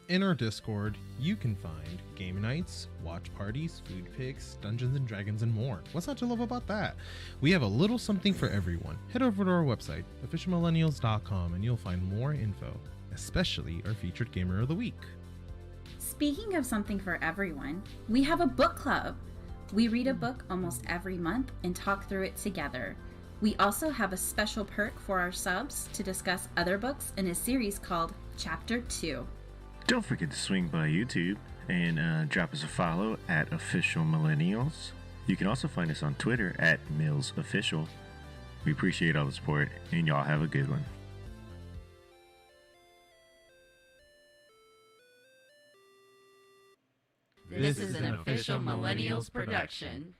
In our Discord, you can find game nights, watch parties, food pics, Dungeons and Dragons, and more. What's not to love about that? We have a little something for everyone. Head over to our website, officialmillennials.com, and you'll find more info, especially our featured gamer of the week. Speaking of something for everyone, we have a book club. We read a book almost every month and talk through it together. We also have a special perk for our subs to discuss other books in a series called Chapter 2. Don't forget to swing by YouTube and drop us a follow at Official Millennials. You can also find us on Twitter at MillsOfficial. We appreciate all the support, and y'all have a good one. This is an Official Millennials production.